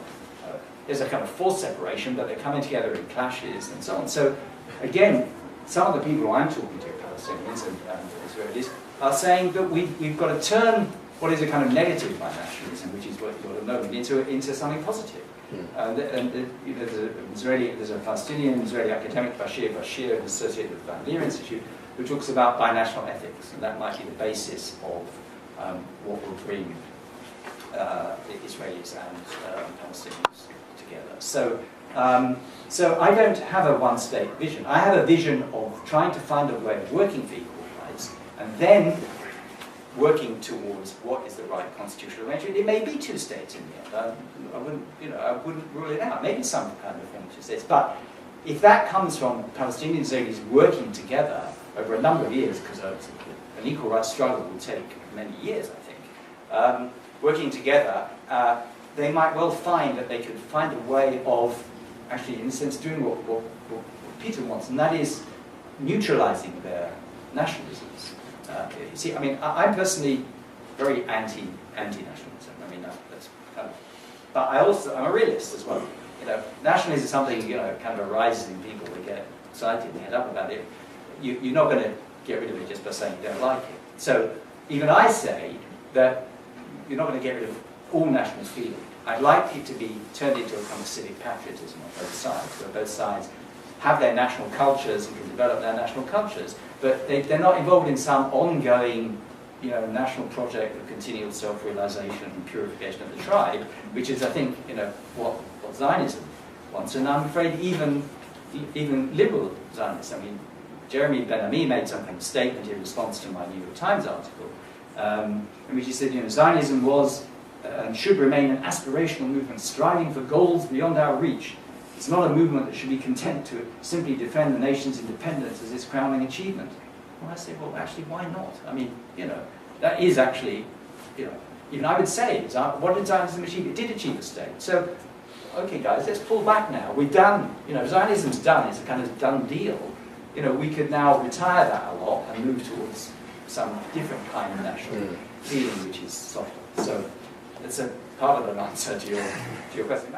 there's a kind of forced separation, but they're coming together in clashes and so on. So again, some of the people I'm talking to, Palestinians and Israelis, are saying that we've got to turn what is a kind of negative binationalism, which is what you're known, into something positive. There's a Palestinian Israeli academic, Bashir, who's associated with the Van Leer Institute, who talks about binational ethics, and that might be the basis of what will bring Israelis and Palestinians together. So I don't have a one-state vision. I have a vision of trying to find a way of working for equal rights, and then working towards what is the right constitutional arrangement. It may be two states in the end. I wouldn't rule it out. Maybe some kind of form of two states. But if that comes from Palestinian Israelis working together over a number of years, because an equal rights struggle will take many years, I think, working together, they might well find that they could find a way of actually, in a sense, doing what Peter wants, and that is neutralizing their nationalisms. You see, I mean, I'm personally very anti-nationalism. I mean, that's kind of, but I'm a realist as well. Nationalism is something kind of arises in people. They get excited and head up about it. You're not going to get rid of it just by saying you don't like it. So even I say that you're not going to get rid of all nationalist feeling. I'd like it to be turned into a kind of civic patriotism on both sides, where both sides have their national cultures and can develop their national cultures, but they're not involved in some ongoing, national project of continual self-realization and purification of the tribe, which is, I think, what Zionism wants. And I'm afraid even liberal Zionists, I mean, Jeremy Ben-Ami made some kind of statement in response to my New York Times article, in which he said, Zionism was and should remain an aspirational movement striving for goals beyond our reach. It's not a movement that should be content to simply defend the nation's independence as its crowning achievement. Well, I say, well, actually, why not? I mean, that is actually, even I would say, what did Zionism achieve? It did achieve a state. So, okay, guys, let's pull back now. We're done. Zionism's done. It's a kind of done deal. We could now retire that a lot and move towards some different kind of national feeling, which is softer. So, that's a part of an answer to your question.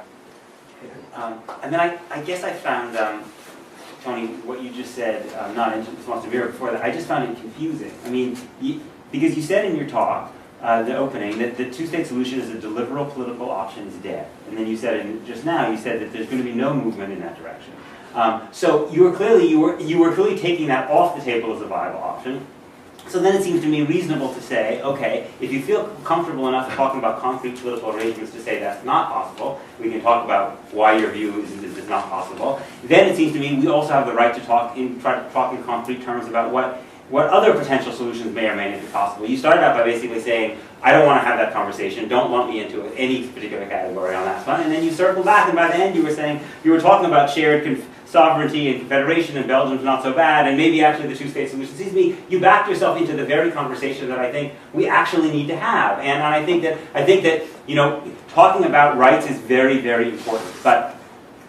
And then I guess I found, Tony, what you just said, not in response to Mira before that, I just found it confusing. I mean, because you said in your talk, the opening, that the two-state solution as a deliverable political option is dead. And then you said, just now, you said that there's going to be no movement in that direction. So you were clearly taking that off the table as a viable option. So then it seems to me reasonable to say, okay, if you feel comfortable enough talking about concrete political arrangements to say that's not possible, we can talk about why your view is not possible. Then it seems to me we also have the right to try to talk in concrete terms about what other potential solutions may or may not be possible. You started out by basically saying, I don't want to have that conversation, don't lump me into any particular category on that front, and then you circled back, and by the end you were saying, you were talking about shared sovereignty and confederation, and Belgium's not so bad, and maybe actually the two-state solution. Seems to me you backed yourself into the very conversation that I think we actually need to have, and I think that talking about rights is very, very important. But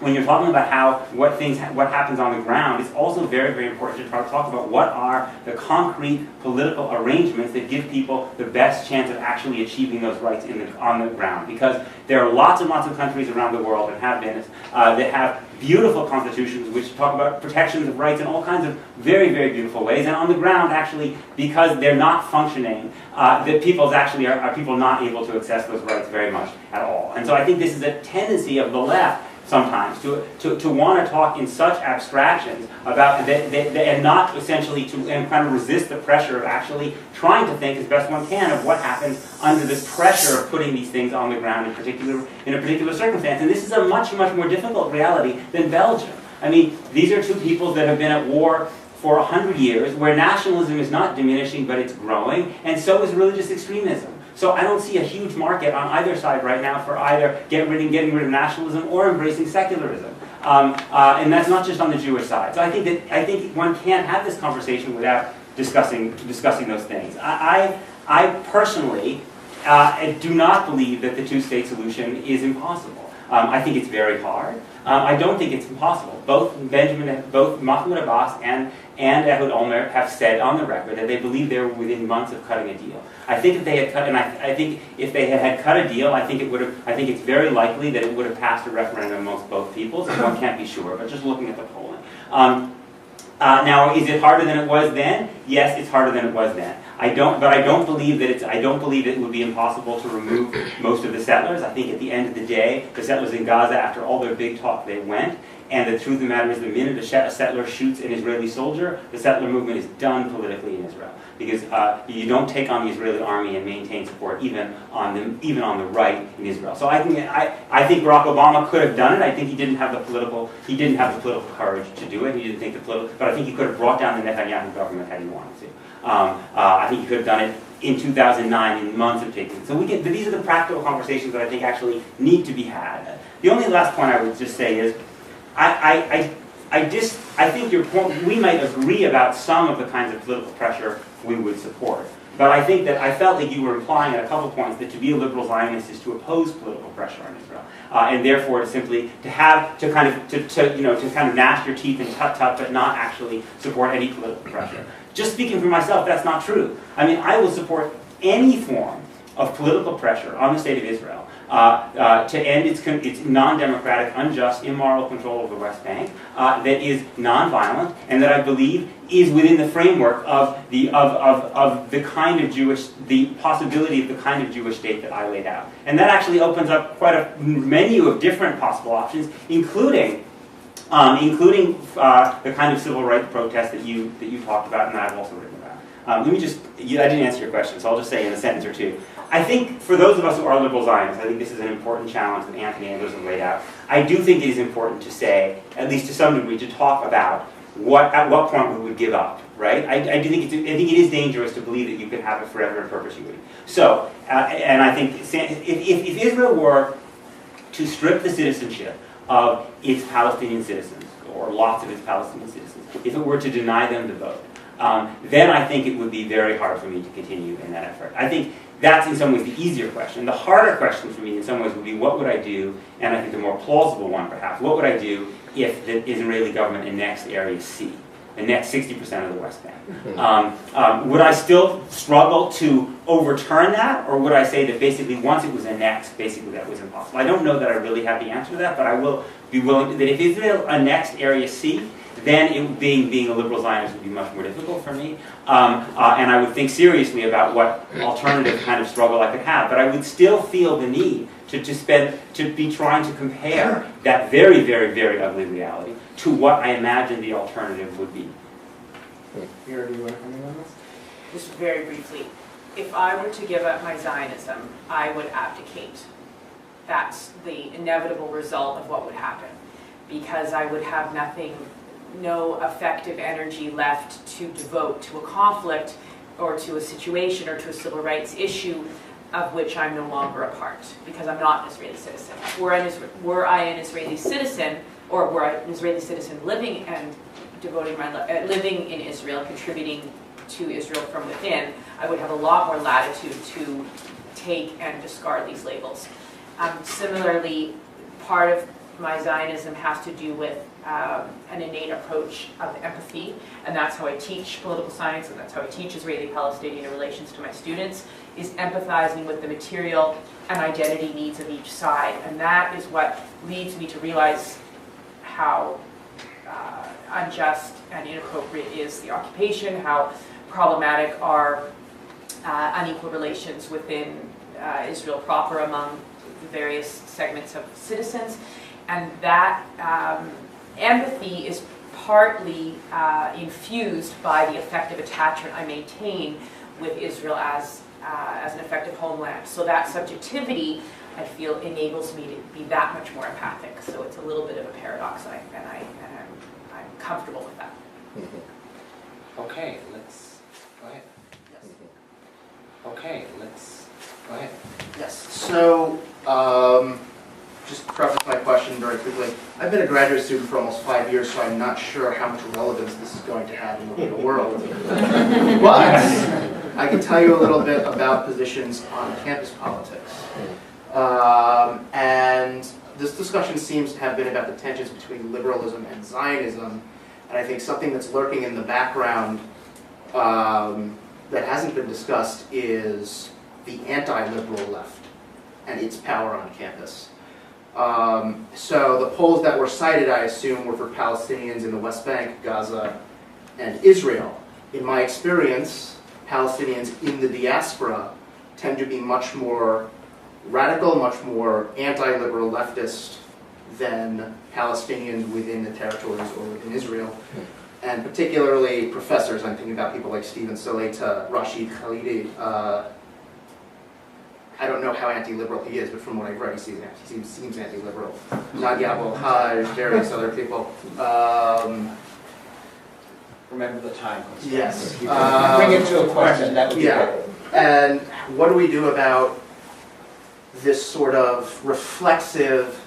when you're talking about what happens on the ground, it's also very, very important to talk about what are the concrete political arrangements that give people the best chance of actually achieving those rights on the ground. Because there are lots and lots of countries around the world that have been that have beautiful constitutions which talk about protections of rights in all kinds of very, very beautiful ways. And on the ground, actually, because they're not functioning, that people's actually are people not able to access those rights very much at all. And so I think this is a tendency of the left sometimes to want to talk in such abstractions about and not essentially and kind of resist the pressure of actually trying to think as best one can of what happens under this pressure of putting these things on the ground in a particular circumstance. And this is a much, much more difficult reality than Belgium. I mean, these are two peoples that have been at war for 100 years, where nationalism is not diminishing, but it's growing, and so is religious extremism. So I don't see a huge market on either side right now for either getting rid of nationalism or embracing secularism. And that's not just on the Jewish side. So I think one can't have this conversation without discussing those things. I personally do not believe that the two-state solution is impossible. I think it's very hard. I don't think it's impossible. Both Mahmoud Abbas and Ehud Olmert have said on the record that they believe they were within months of cutting a deal. I think if they had cut, and I think if they had cut a deal, I think it's very likely that it would have passed a referendum amongst both peoples. One can't be sure, but just looking at the polling. Now, is it harder than it was then? Yes, it's harder than it was then. I don't believe it would be impossible to remove most of the settlers. I think at the end of the day, the settlers in Gaza, after all their big talk, they went. And the truth of the matter is, the minute a settler shoots an Israeli soldier, the settler movement is done politically in Israel. Because you don't take on the Israeli army and maintain support even on the right in Israel. So I think Barack Obama could have done it. I think he didn't have the political courage to do it. He didn't think but I think he could have brought down the Netanyahu government had he wanted to. I think he could have done it in 2009 in months of taking. So these are the practical conversations that I think actually need to be had. The only last point I would just say is, I think your point, we might agree about some of the kinds of political pressure we would support. But I think that I felt like you were implying at a couple points that to be a liberal Zionist is to oppose political pressure on Israel, and therefore to kind of gnash your teeth and tut-tut, but not actually support any political pressure. Just speaking for myself, that's not true. I mean, I will support any form of political pressure on the state of Israel to end its non-democratic, unjust, immoral control of the West Bank that is non-violent and that I believe is within the framework of the possibility of the kind of Jewish state that I laid out. And that actually opens up quite a menu of different possible options, including the kind of civil rights protest that you talked about and that I've also written about. I didn't answer your question, so I'll just say in a sentence or two. I think for those of us who are liberal Zionists, I think this is an important challenge that Antony and others have laid out. I do think it is important to say, at least to some degree, to talk about at what point we would give up, right? I think it is dangerous to believe that you could have it forever in perpetuity. So, and I think if Israel were to strip the citizenship of its Palestinian citizens, or lots of its Palestinian citizens, if it were to deny them the vote, then I think it would be very hard for me to continue in that effort. I think that's in some ways the easier question. The harder question for me in some ways would be, what would I do, and I think the more plausible one perhaps, what would I do if the Israeli government annexed Area C, annexed 60% of the West Bank? Would I still struggle to overturn that, or would I say that basically once it was annexed, basically that was impossible? I don't know that I really have the answer to that, but I will be willing to, that if Israel annexed Area C, then being a liberal Zionist would be much more difficult for me. And I would think seriously about what alternative kind of struggle I could have. But I would still feel the need to be trying to compare that very, very, very ugly reality to what I imagine the alternative would be. Mira, do you want to comment on this? Just very briefly, if I were to give up my Zionism, I would abdicate. That's the inevitable result of what would happen, because I would have no effective energy left to devote to a conflict or to a situation or to a civil rights issue of which I'm no longer a part, because I'm not an Israeli citizen. Were I an Israeli citizen, or were I an Israeli citizen living and devoting living in Israel, contributing to Israel from within, I would have a lot more latitude to take and discard these labels. Similarly, part of my Zionism has to do with an innate approach of empathy, and that's how I teach political science, and that's how I teach Israeli-Palestinian relations to my students, is empathizing with the material and identity needs of each side. And that is what leads me to realize how unjust and inappropriate is the occupation, how problematic are unequal relations within Israel proper among the various segments of citizens. And that empathy is partly infused by the effective attachment I maintain with Israel as an effective homeland. So that subjectivity, I feel, enables me to be that much more empathic. So it's a little bit of a paradox, and I'm comfortable with that. Okay, let's go ahead. Yes. Okay, let's go ahead. Yes. So, just to preface my question very quickly, I've been a graduate student for almost 5 years, so I'm not sure how much relevance this is going to have in the real world. But I can tell you a little bit about positions on campus politics. And this discussion seems to have been about the tensions between liberalism and Zionism. And I think something that's lurking in the background that hasn't been discussed is the anti-liberal left and its power on campus. So the polls that were cited, I assume, were for Palestinians in the West Bank, Gaza, and Israel. In my experience, Palestinians in the diaspora tend to be much more radical, much more anti-liberal leftist than Palestinians within the territories or within Israel. And particularly professors, I'm thinking about people like Stephen Saleta, Rashid Khalidi. I don't know how anti-liberal he is, but from what I've read, he seems anti-liberal. Nadia Abou-Haj, various other people. Remember the time. Yes. Bring it to a question, that would be Yeah. good. And what do we do about this sort of reflexive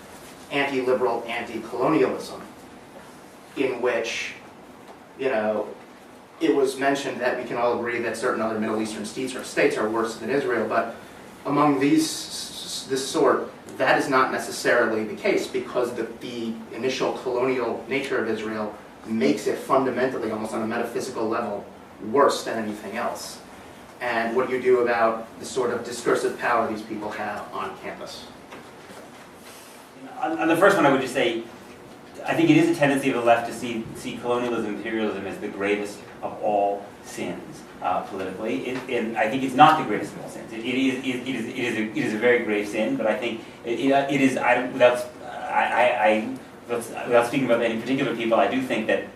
anti-liberal, anti-colonialism in which, you know, it was mentioned that we can all agree that certain other Middle Eastern states are worse than Israel, but among this sort, that is not necessarily the case because the initial colonial nature of Israel makes it fundamentally, almost on a metaphysical level, worse than anything else. And what do you do about the sort of discursive power these people have on campus? On the first one, I would just say, I think it is a tendency of the left to see colonialism, imperialism as the greatest of all sins politically. And I think it's not the greatest of all sins. It is a very grave sin, but I think it is. Without speaking about any particular people, I do think that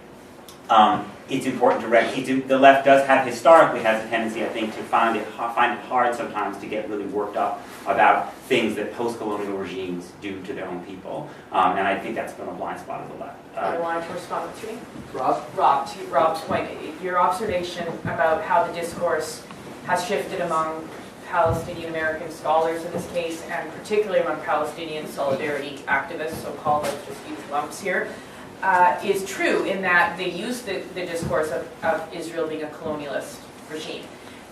it's important to recognize. The left historically has a tendency, I think, to find it hard sometimes to get really worked up about things that post-colonial regimes do to their own people, and I think that's been a blind spot of the left. I wanted to respond to me. Rob? To Rob's point, your observation about how the discourse has shifted among Palestinian American scholars in this case, and particularly among Palestinian solidarity activists, so-called, let's just use lumps here, is true in that they use the discourse of Israel being a colonialist regime.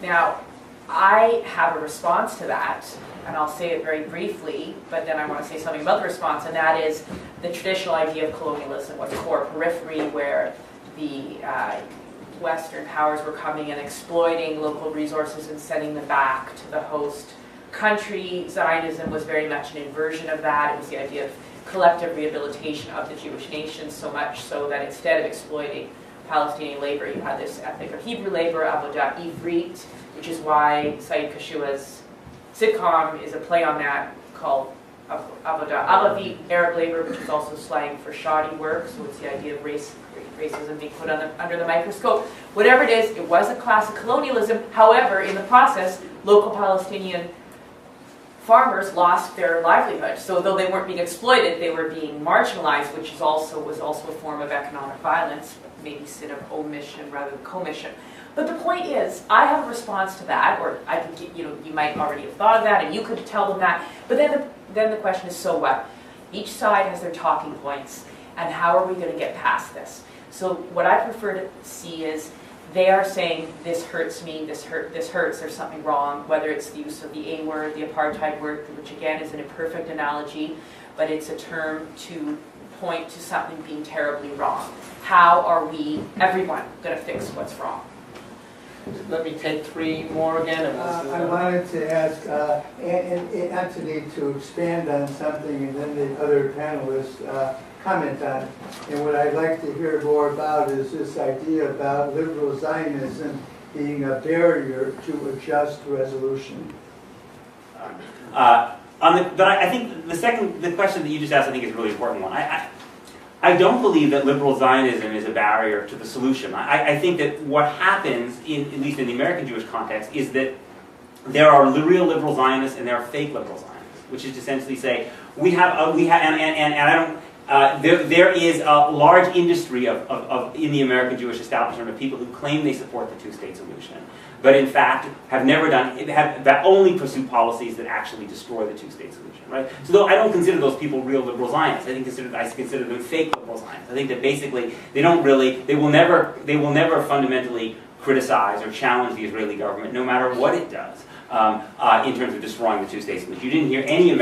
Now, I have a response to that, and I'll say it very briefly, but then I want to say something about the response, and that is the traditional idea of colonialism was core periphery, where the Western powers were coming and exploiting local resources and sending them back to the host country. Zionism was very much an inversion of that. It was the idea of collective rehabilitation of the Jewish nation, so much so that instead of exploiting Palestinian labor, you had this ethic of Hebrew labor, avodah ivrit, which is why Saeed Kashua's sitcom is a play on that called avodah alavit, Arab labor, which is also slang for shoddy work, so it's the idea of racism being put under the microscope. Whatever it is, it was a class of colonialism. However, in the process, local Palestinian farmers lost their livelihood. So though they weren't being exploited, they were being marginalized, which was also a form of economic violence, maybe sin of omission rather than commission. But the point is, I have a response to that, or I can get, you might already have thought of that, and you could tell them that. But then the question is, so what? Each side has their talking points, and how are we going to get past this? So what I prefer to see is they are saying, this hurts me, this hurts, there's something wrong, whether it's the use of the A word, the apartheid word, which again is an imperfect analogy, but it's a term to point to something being terribly wrong. How are we, everyone, going to fix what's wrong? Let me take three more again. And I wanted to ask Antony to expand on something, and then the other panelists comment on. And what I'd like to hear more about is this idea about liberal Zionism being a barrier to a just resolution. But I think the question that you just asked, I think, is a really important one. I don't believe that liberal Zionism is a barrier to the solution. I think that what happens, at least in the American Jewish context, is that there are real liberal Zionists and there are fake liberal Zionists, which is to essentially say there is a large industry in the American Jewish establishment of people who claim they support the two-state solution, but in fact have only pursued policies that actually destroy the two-state solution. Right? So though I don't consider those people real liberal Zionists, I consider them fake liberal Zionists. I think that basically they will never fundamentally criticize or challenge the Israeli government, no matter what it does, in terms of destroying the two-state solution. You didn't hear any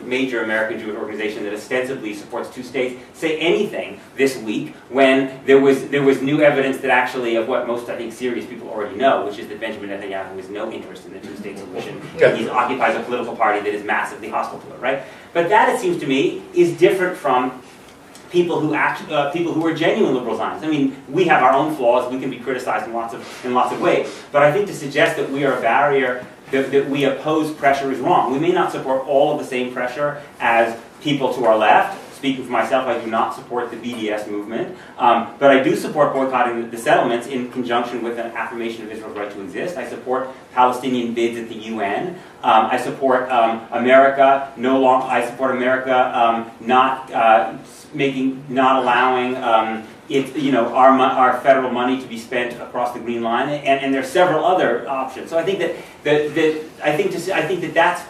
major American Jewish organization that ostensibly supports two states say anything this week when there was new evidence that actually of what most, I think, serious people already know, which is that Benjamin Netanyahu has no interest in the two-state solution. He occupies a political party that is massively hostile to it, right? But that, it seems to me, is different from people who are genuine liberal Zionists. I mean, we have our own flaws. We can be criticized in lots of ways. But I think to suggest that we are a barrier, that we oppose pressure, is wrong. We may not support all of the same pressure as people to our left. Speaking for myself, I do not support the BDS movement, but I do support boycotting the settlements in conjunction with an affirmation of Israel's right to exist. I support Palestinian bids at the UN. I support America not allowing our federal money to be spent across the Green Line, and there are several other options. So I think that that's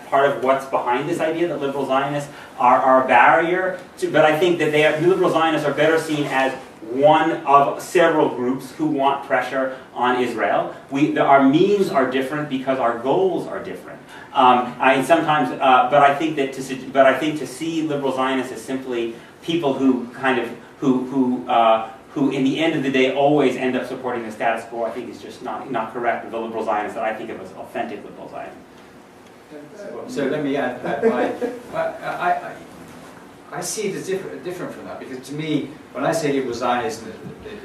part of what's behind this idea that liberal Zionists are a barrier. But I think that liberal Zionists are better seen as one of several groups who want pressure on Israel. Our means are different because our goals are different. But I think to see liberal Zionists as simply people who who in the end of the day always end up supporting the status quo, I think is just not correct with the liberal Zionists that I think of as authentic liberal Zionists. So let me add that I see it as different from that, because to me, when I say liberal Zionism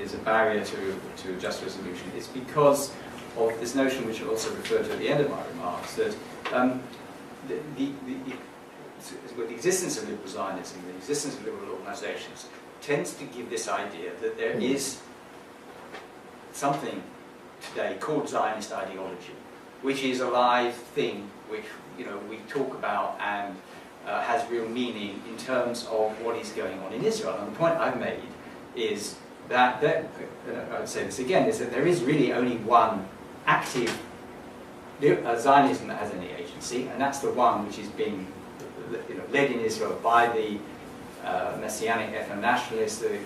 is a barrier to a just resolution, it's because of this notion, which I also referred to at the end of my remarks, that the existence of liberal Zionism, the existence of liberal organizations, tends to give this idea that there is something today called Zionist ideology, which is a live thing which we talk about and has real meaning in terms of what is going on in Israel. And the point I've made is that I would say this again, is that there is really only one active Zionism that has any agency, and that's the one which is being led in Israel by the messianic ethno-nationalists, the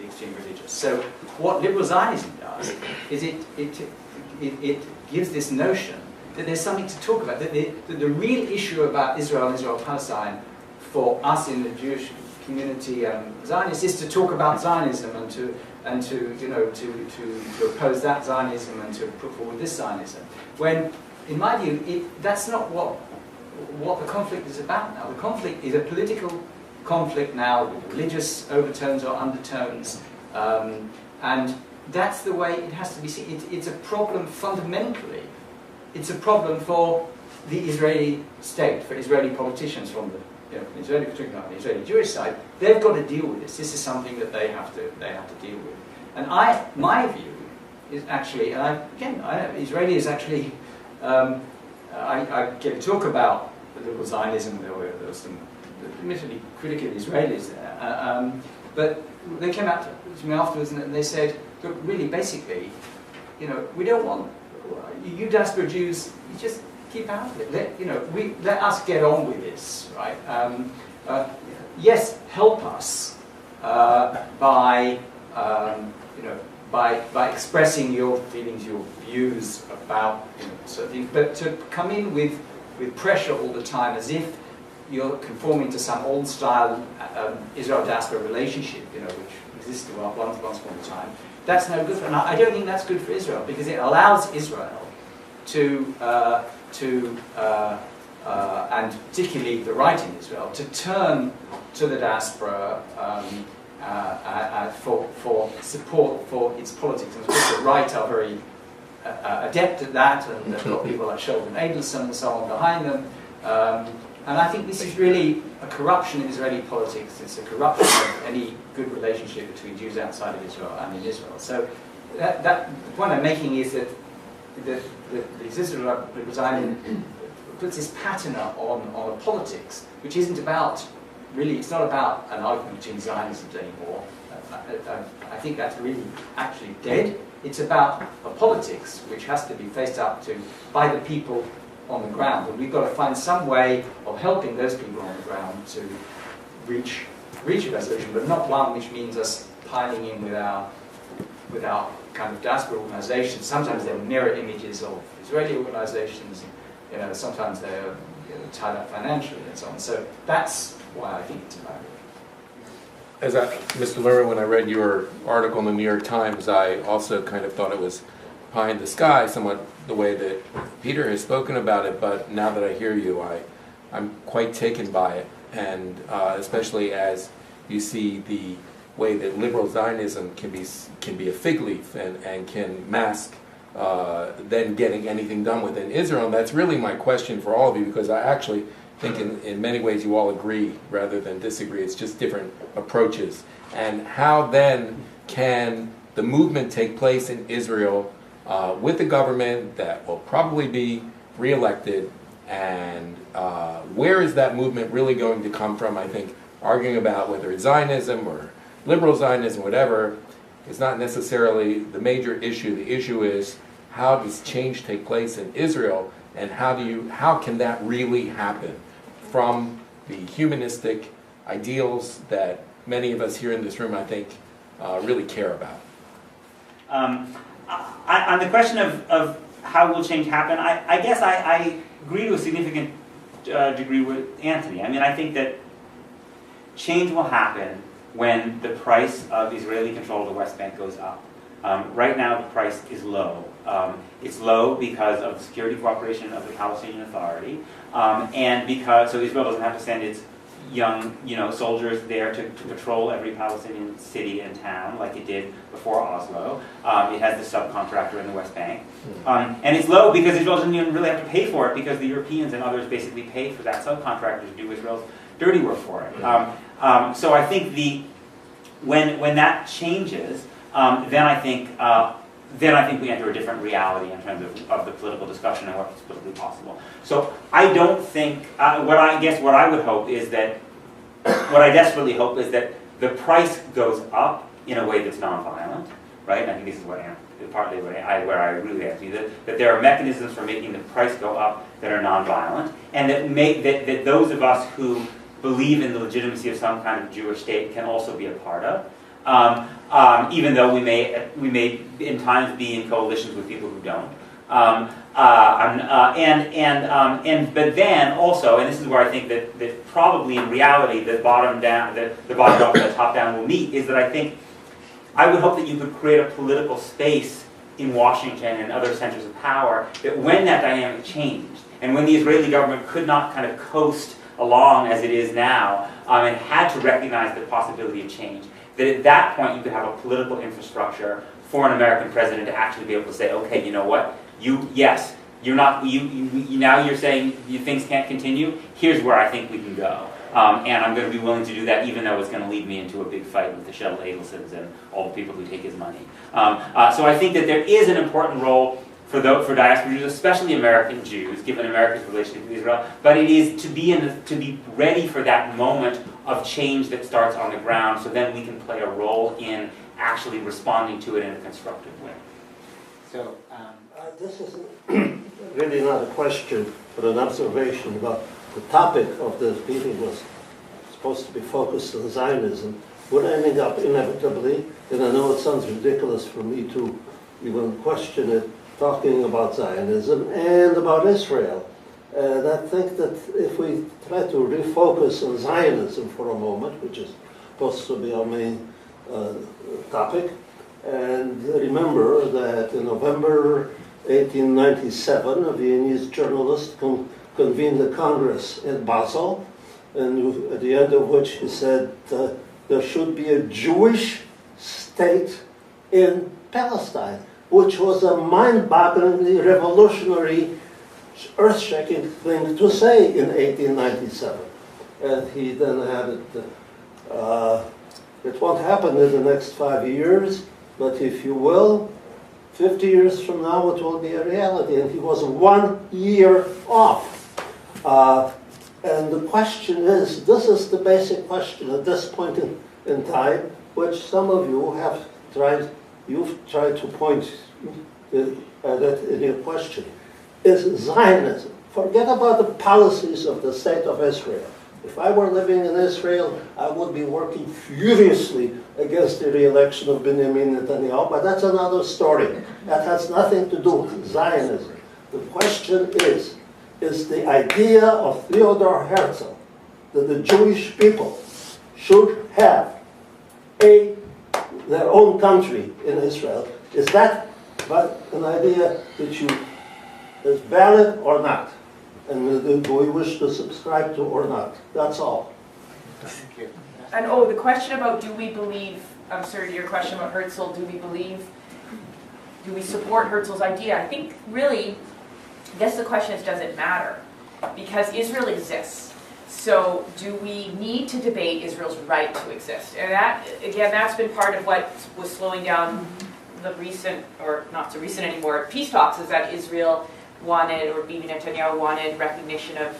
extreme religious. So what liberal Zionism does is it gives this notion that there's something to talk about, that the real issue about Israel and Israel-Palestine for us in the Jewish community Zionists is to talk about Zionism and to oppose that Zionism and to put forward this Zionism. When, in my view, that's not what the conflict is about now. The conflict is a political conflict now with religious overtones or undertones, and that's the way it has to be seen. It's a problem fundamentally. It's a problem for the Israeli state, for Israeli politicians from the Israeli Jewish side. They've got to deal with this. This is something that they have to deal with. And my view is actually, Israeli is actually. I get to talk about the liberal Zionism. There was some admittedly critical Israelis there, but they came out to me afterwards and they said, look, really, basically, we don't want you diaspora Jews. You just keep out of it. Let us get on with this, right? Yes, help us by expressing your feelings, your views about certain things, but to come in with pressure all the time as if you're conforming to some old-style Israel diaspora relationship, which existed once upon a time. That's no good, and I don't think that's good for Israel, because it allows Israel to and particularly the right in Israel, to turn to the diaspora for support for its politics. And of course the right are very adept at that, and they've got people like Sheldon Adelson and so on behind them. And I think this is really a corruption of Israeli politics. It's a corruption of any good relationship between Jews outside of Israel and in Israel. So the point I'm making is that the existence of liberal Zionism puts this pattern on a politics which isn't about, really, it's not about an argument between Zionists anymore. I think that's really actually dead. It's about a politics which has to be faced up to by the people on the ground, and we've got to find some way of helping those people on the ground to reach a resolution, but not one which means us piling in with our with our kind of diaspora organizations. Sometimes they're mirror images of Israeli organizations, sometimes they're tied up financially and so on. So that's why I think it's about it. Mr. Lerman, when I read your article in the New York Times, I also kind of thought it was pie in the sky, somewhat the way that Peter has spoken about it, but now that I hear you, I'm quite taken by it, and especially as you see the way that liberal Zionism can be a fig leaf and can mask then getting anything done within Israel. And that's really my question for all of you, because I actually think in many ways you all agree rather than disagree. It's just different approaches. And how then can the movement take place in Israel with a government that will probably be reelected, and where is that movement really going to come from? I think arguing about whether it's Zionism or liberal Zionism, whatever, is not necessarily the major issue. The issue is, how does change take place in Israel, and how can that really happen from the humanistic ideals that many of us here in this room, I think, really care about? On the question of how will change happen, I guess I agree to a significant degree with Antony. I mean, I think that change will happen when the price of Israeli control of the West Bank goes up. Right now, the price is low. It's low because of the security cooperation of the Palestinian Authority, and because so Israel doesn't have to send its young, soldiers there to patrol every Palestinian city and town like it did before Oslo. It has the subcontractor in the West Bank, and it's low because Israel doesn't even really have to pay for it, because the Europeans and others basically pay for that subcontractor to do Israel's dirty work for it. So I think when that changes, then I think we enter a different reality in terms of the political discussion and what's politically possible. So I don't think what I would hope is that what I desperately hope is that the price goes up in a way that's nonviolent, right? And I think this is partly where I agree with Anthony, that there are mechanisms for making the price go up that are nonviolent, and that those of us who believe in the legitimacy of some kind of Jewish state can also be a part of. Even though we may in times be in coalitions with people who don't. But then also, and this is where I think that probably in reality the bottom up and the top down will meet, is that I would hope that you could create a political space in Washington and other centers of power that when that dynamic changed, and when the Israeli government could not kind of coast along as it is now, and had to recognize the possibility of change, that at that point you could have a political infrastructure for an American president to actually be able to say, okay, you know what, now you're saying things can't continue, here's where I think we can go. And I'm going to be willing to do that, even though it's going to lead me into a big fight with the Shell Adelsons and all the people who take his money. So I think that there is an important role for diaspora Jews, especially American Jews, given America's relationship with Israel, but it is to be ready for that moment of change that starts on the ground, so then we can play a role in actually responding to it in a constructive way. So, this is really not a question, but an observation about the topic of this meeting was supposed to be focused on Zionism. We're ending up inevitably, and I know it sounds ridiculous for me to even question it, talking about Zionism and about Israel. And I think that if we try to refocus on Zionism for a moment, which is supposed to be our main topic, and remember that in November 1897, a Viennese journalist convened a Congress in Basel, and at the end of which he said there should be a Jewish state in Palestine, which was a mind-bogglingly revolutionary, earth-shaking thing to say in 1897. And he then added, it won't happen in the next 5 years, but if you will, 50 years from now it will be a reality. And he was 1 year off. And the question is, this is the basic question at this point in time, which some of you have you've tried to point at it in your question, is Zionism. Forget about the policies of the state of Israel. If I were living in Israel, I would be working furiously against the re-election of Benjamin Netanyahu, but that's another story. That has nothing to do with Zionism. The question is the idea of Theodor Herzl that the Jewish people should have their own country in Israel, is that an idea that is valid or not? And do we wish to subscribe to or not? That's all. Thank you. And the question about do we believe, I'm sorry, your question about Herzl, do we support Herzl's idea? I think really, I guess the question is, does it matter? Because Israel exists. So do we need to debate Israel's right to exist? And that, again, that's been part of what was slowing down the recent, or not so recent anymore, peace talks, is that Israel wanted, or Bibi Netanyahu wanted, recognition of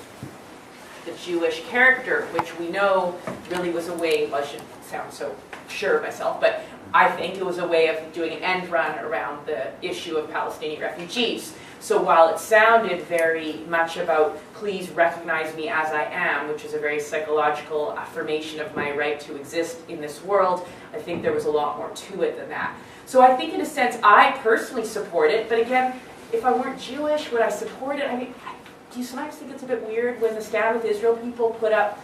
the Jewish character, which we know really was a way, well, I shouldn't sound so sure of myself, but I think it was a way of doing an end run around the issue of Palestinian refugees. So while it sounded very much about, please recognize me as I am, which is a very psychological affirmation of my right to exist in this world, I think there was a lot more to it than that. So I think in a sense, I personally support it, but again, if I weren't Jewish, would I support it? I mean, do you sometimes think it's a bit weird when the Stand with Israel people put up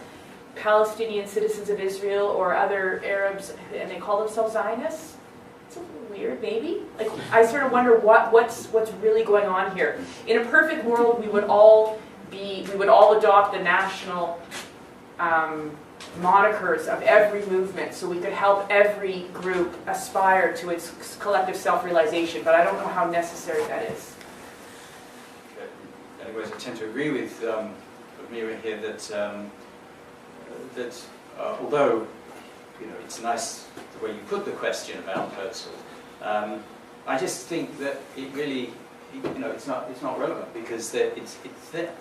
Palestinian citizens of Israel or other Arabs and they call themselves Zionists? It's a little weird, maybe. Like, I sort of wonder what's really going on here. In a perfect world, we would all adopt the national monikers of every movement so we could help every group aspire to its collective self-realization, but I don't know how necessary that is. Anyways, I tend to agree with Mira here that although it's nice the way you put the question about Herzl, I just think that it really it's not relevant because the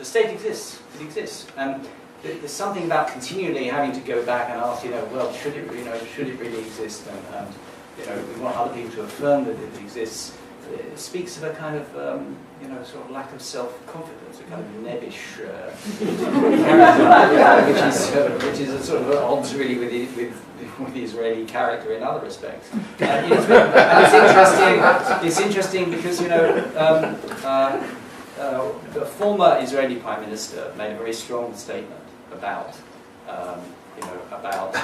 state exists. It exists, and there's something about continually having to go back and ask, well, should it really exist, and we want other people to affirm that it exists. It speaks of a kind of, sort of lack of self-confidence, a kind of nebbish character, which is a sort of at odds really with the Israeli character in other respects. And it's interesting because the former Israeli Prime Minister made a very strong statement about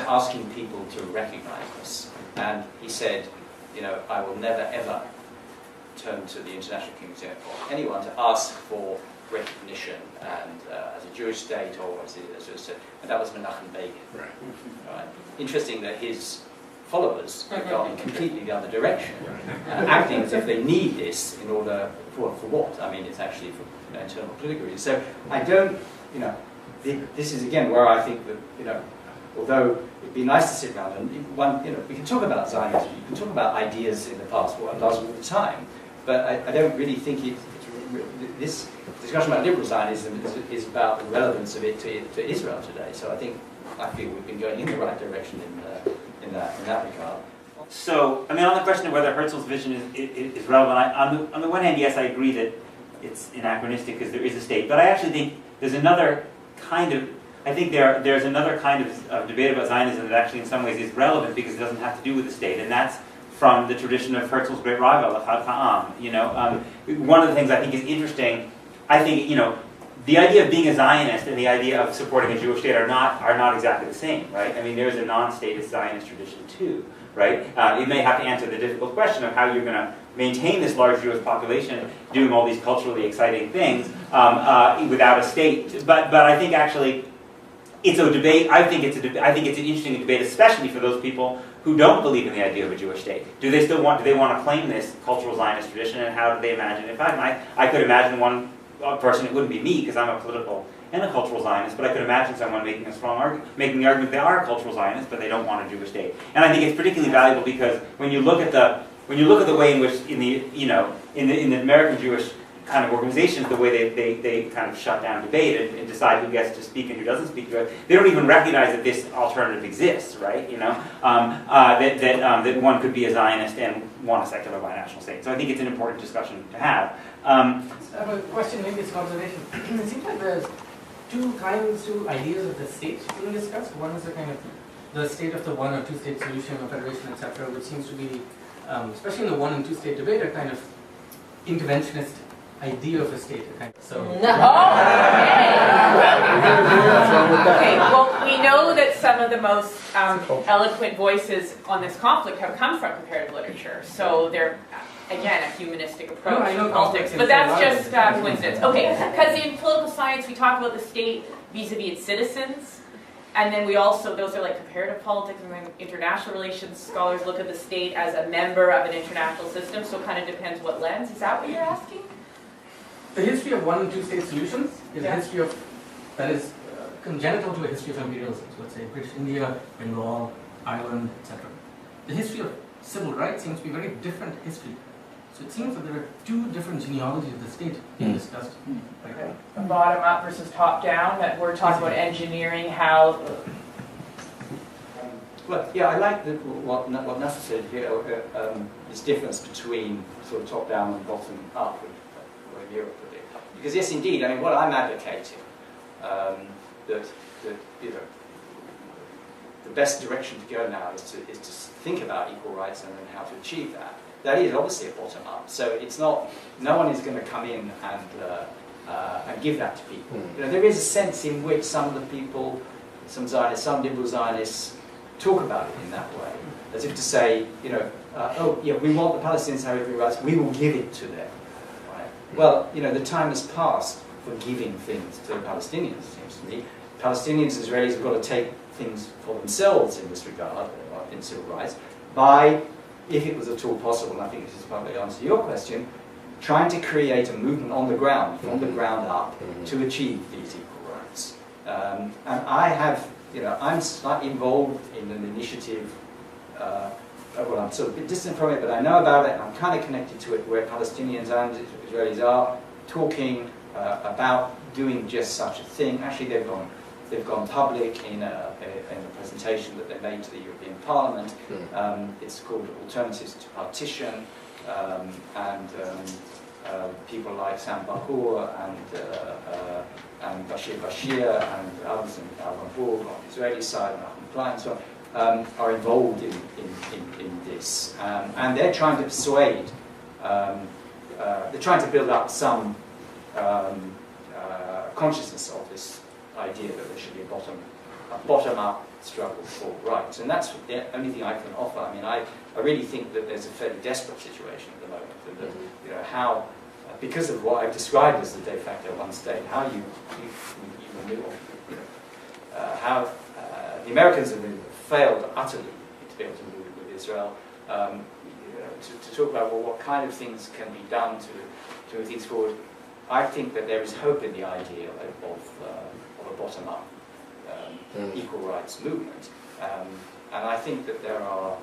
asking people to recognize us, and he said, I will never ever turn to the International Community or anyone to ask for recognition and as a Jewish state or as a state, and that was Menachem Begin. Right. Interesting that his followers have gone in completely the other direction, acting as if they need this in order for what? I mean, it's actually for internal political reasons. So I don't, this is again where I think that although it'd be nice to sit around and we can talk about Zionism, you can talk about ideas in the past, what does all the time. But I don't really think this discussion about liberal Zionism is about the relevance of it to Israel today. So I feel we've been going in the right direction in that regard. So, I mean, on the question of whether Herzl's vision is relevant, on the one hand, yes, I agree that it's anachronistic because there is a state. But I actually think there's another kind of, there's another kind of debate about Zionism that actually in some ways is relevant because it doesn't have to do with the state, and that's from the tradition of Herzl's great rival, Achad Ha'am. One of the things I think is interesting, the idea of being a Zionist and the idea of supporting a Jewish state are not exactly the same, right? I mean, there's a non-statist Zionist tradition too, right? It may have to answer the difficult question of how you're going to maintain this large Jewish population doing all these culturally exciting things without a state. But I think actually it's a debate. I think it's an interesting debate, especially for those people who don't believe in the idea of a Jewish state. Do they want to claim this cultural Zionist tradition, and how do they imagine it? I could imagine one person, it wouldn't be me because I'm a political and a cultural Zionist, but I could imagine someone making the argument they are a cultural Zionist, but they don't want a Jewish state. And I think it's particularly valuable because when you look at the way in which in the American Jewish kind of organizations, the way they kind of shut down debate and decide who gets to speak and who doesn't speak, they don't even recognize that this alternative exists, right? That one could be a Zionist and want a secular binational state. So I think it's an important discussion to have. I have a question, maybe it's an observation. It seems like there's two ideas of the state being discussed. One is the kind of the state of the one or two state solution or federation, etc., which seems to be, especially in the one and two state debate, a kind of interventionist idea of a state. So. Okay, well, we know that some of the most eloquent voices on this conflict have come from comparative literature. So they're, again, a humanistic approach to politics. But that's just coincidence. Okay, because in political science, we talk about the state vis-a-vis its citizens. And then we also, those are like comparative politics, and then international relations scholars look at the state as a member of an international system, so it kind of depends what lens. Is that what you're asking? The history of one and two state solutions is a history of, that is congenital to a history of imperialism. So let's say British India, Bengal, Ireland, etc. The history of civil rights seems to be a very different history. So it seems that there are two different genealogies of the state being discussed. Okay. Bottom up versus top down, that we're talking about engineering how... Well, yeah, I like what Nasser said here, this difference between sort of top down and bottom up, the way Mira put it. Because yes, indeed, I mean, what I'm advocating, that you know, the best direction to go now is to think about equal rights and then how to achieve that. That is obviously a bottom up. So it's not, no one is going to come in and give that to people. You know, there is a sense in which some of the people, some Zionists, some liberal Zionists, talk about it in that way, as if to say, you know, oh yeah, we want the Palestinians to have equal rights, we will give it to them. Right? Well, you know, the time has passed for giving things to the Palestinians, it seems to me. Palestinians and Israelis have got to take things for themselves in this regard, in civil rights, by, if it was at all possible, and I think this is partly the answer to your question, trying to create a movement on the ground, from the ground up, to achieve these equal rights. And I have, you know, I'm slightly involved in an initiative, well, I'm sort of a bit distant from it, but I know about it, and I'm kind of connected to it, where Palestinians and Israelis are talking about doing just such a thing. Actually, they've gone public in a presentation that they made to the European Parliament. It's called Alternatives to Partition, and people like Sam Bahour and Bashir and Alison Albanbourg on the Israeli side, and Ahmed Klein and so on, are involved in this. And they're trying to persuade, they're trying to build up some consciousness of this idea that there should be a bottom-up struggle for rights. And that's the only thing I can offer. I mean, I really think that there's a fairly desperate situation at the moment. That, you know, how, because of what I've described as the de facto one state, how you maneuver, you know, how the Americans have failed utterly to be able to move with Israel. You know, to talk about, well, what kind of things can be done to move things forward. I think that there is hope in the idea of a bottom-up equal rights movement, and I think that there are,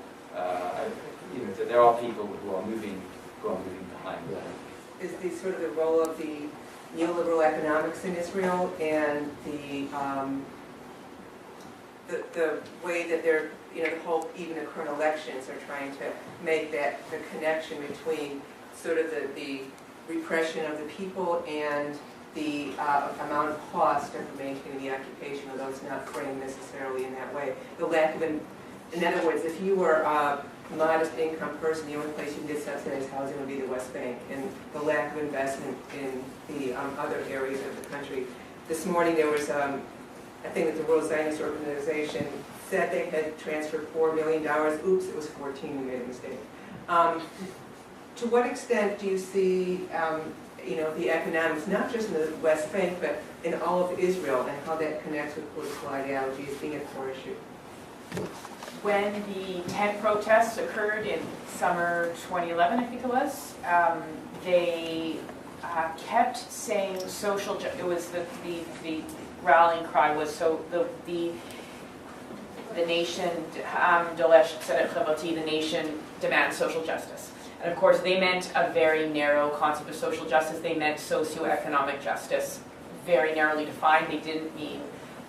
you know, that there are people who are moving behind that. Is the sort of the role of the neoliberal economics in Israel and the way that they're, you know, the whole, even the current elections are trying to make that the connection between sort of the repression of the people and the amount of cost of maintaining the occupation, although it's not framed necessarily in that way. The lack of, in other words, if you were a modest income person, the only place you can get subsidized housing would be the West Bank, and the lack of investment in the other areas of the country. This morning there was, I think that the World Zionist Organization said they had transferred $4 million. Oops, it was 14, we made a mistake. To what extent do you see, you know, the economics, not just in the West Bank, but in all of Israel, and how that connects with political ideology as being a core issue? When the tent protests occurred in summer 2011, I think it was, they kept saying social. It was the rallying cry was so the nation the nation demands social justice. And of course, they meant a very narrow concept of social justice. They meant socioeconomic justice, very narrowly defined. They didn't mean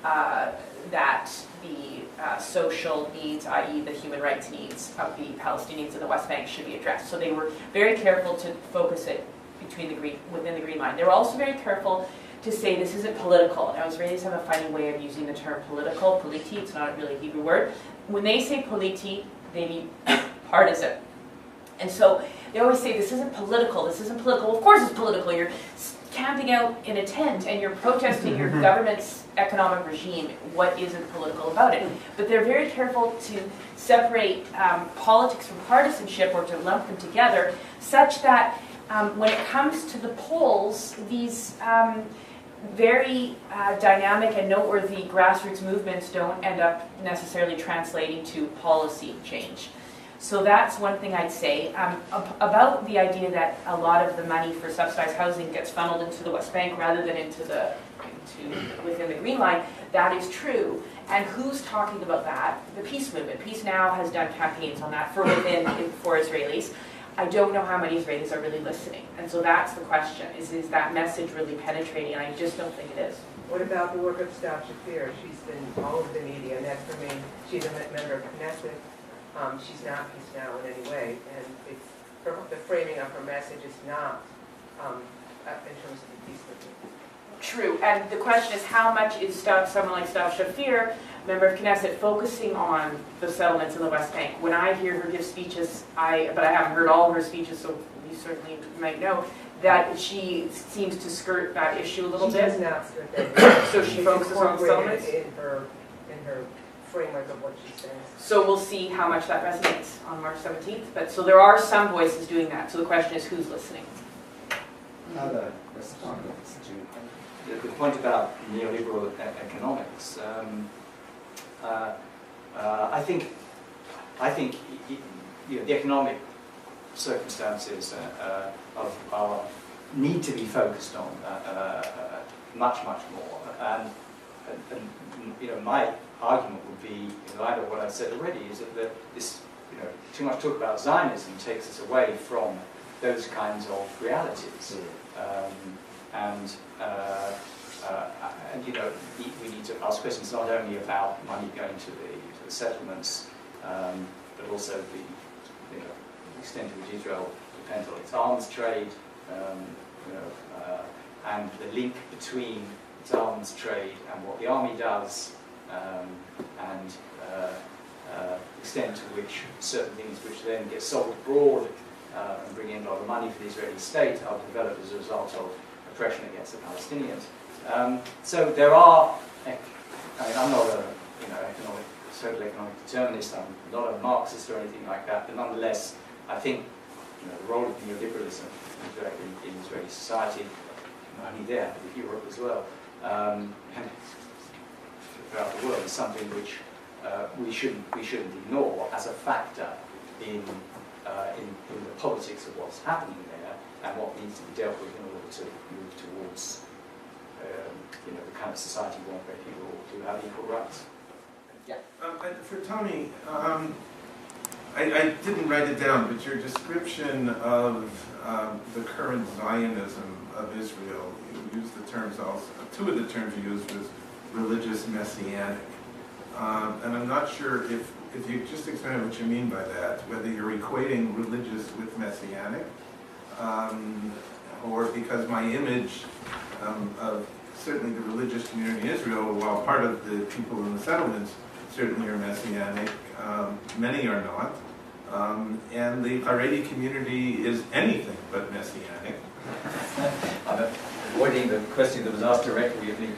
that the social needs, i.e. the human rights needs of the Palestinians in the West Bank should be addressed. So they were very careful to focus it within the Green Line. They were also very careful to say this isn't political. Now, Israelis have a funny way of using the term political, politi, it's not really a Hebrew word. When they say politi, they mean partisan. And so they always say this isn't political, this isn't political. Well, of course it's political. You're camping out in a tent and you're protesting your government's economic regime. What isn't political about it? But they're very careful to separate politics from partisanship, or to lump them together, such that when it comes to the polls, these very dynamic and noteworthy grassroots movements don't end up necessarily translating to policy change. So that's one thing I'd say. About the idea that a lot of the money for subsidized housing gets funneled into the West Bank rather than within the Green Line, that is true. And who's talking about that? The Peace Movement. Peace Now has done campaigns on that for Israelis. I don't know how many Israelis are really listening. And so that's the question, is that message really penetrating? And I just don't think it is. What about the work of Stav Shafir? She's been all over the media, and that's for me. She's a member of Knesset. She's not Peace Now in any way, and the framing of her message is not in terms of the peace movement. True, and the question is, how much is someone like Stav Shafir, member of Knesset, focusing on the settlements in the West Bank? When I hear her give speeches, but I haven't heard all of her speeches, so you certainly might know, that she seems to skirt that issue a little bit. She does not skirt that. So she focuses on settlements? In her framework of what she says. So we'll see how much that resonates on March 17th. But so there are some voices doing that. So the question is, who's listening? Another response to the point about neoliberal economics. I think the economic circumstances need to be focused on much more. And my argument would be, in light of what I've said already, is that this, too much talk about Zionism takes us away from those kinds of realities. We need to ask questions not only about money going to the settlements, but also the extent to which Israel depends on its arms trade, and the link between its arms trade and what the army does, and the extent to which certain things which then get sold abroad and bring in a lot of money for the Israeli state are developed as a result of oppression against the Palestinians. So there are, I'm not a total economic determinist, I'm not a Marxist or anything like that, but nonetheless, I think the role of neoliberalism in Israeli society, not only there, but in Europe as well, and throughout the world, is something which we shouldn't ignore as a factor in the politics of what's happening there and what needs to be dealt with in order to move towards the kind of society we want, where people do have equal rights. Yeah. For Tony, I didn't write it down, but your description of the current Zionism of Israel, you used the terms also. Two of the terms you used was religious messianic, and I'm not sure if you just explain what you mean by that, whether you're equating religious with messianic, or because my image of certainly the religious community in Israel, while part of the people in the settlements certainly are messianic, many are not, and the Haredi community is anything but messianic. I'm avoiding the question that was asked directly of me.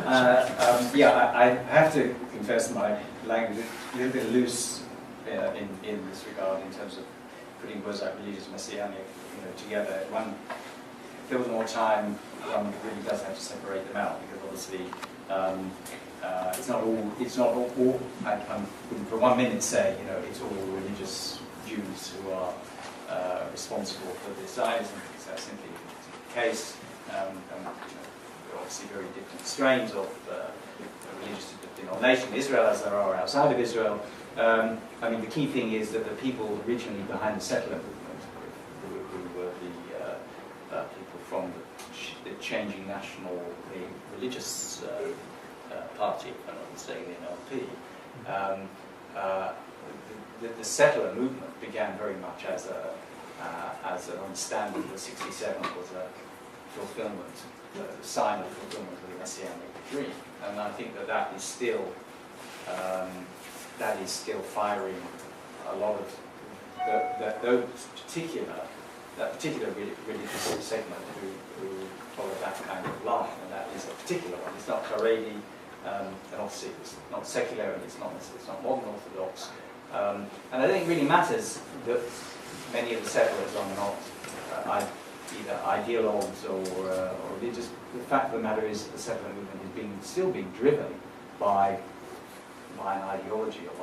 I have to confess my language is a little bit loose in this regard in terms of putting words like religious, messianic, together. If there was more time, one really does have to separate them out, because obviously it's not all. I wouldn't for 1 minute say it's all religious Jews who are responsible for this Zionism, because that's simply the case. There are obviously very different strains of religious denomination in Israel as there are outside of Israel. The key thing is that the people originally behind the settlement movement, who were the people from the changing national, the religious party, if I'm not mistaken, the NLP, the settler movement began very much as an understanding that 67 was a fulfillment, sign of fulfillment of the Messianic dream. And I think that is still firing a lot of that particular religious segment who follow that kind of line, and that is a particular one. It's not Haredi, and obviously it's not secular, and it's not modern Orthodox. And I don't think it really matters that many of the settlers are not either ideologues or religious. The fact of the matter is that the settler movement is still being driven by an ideology, or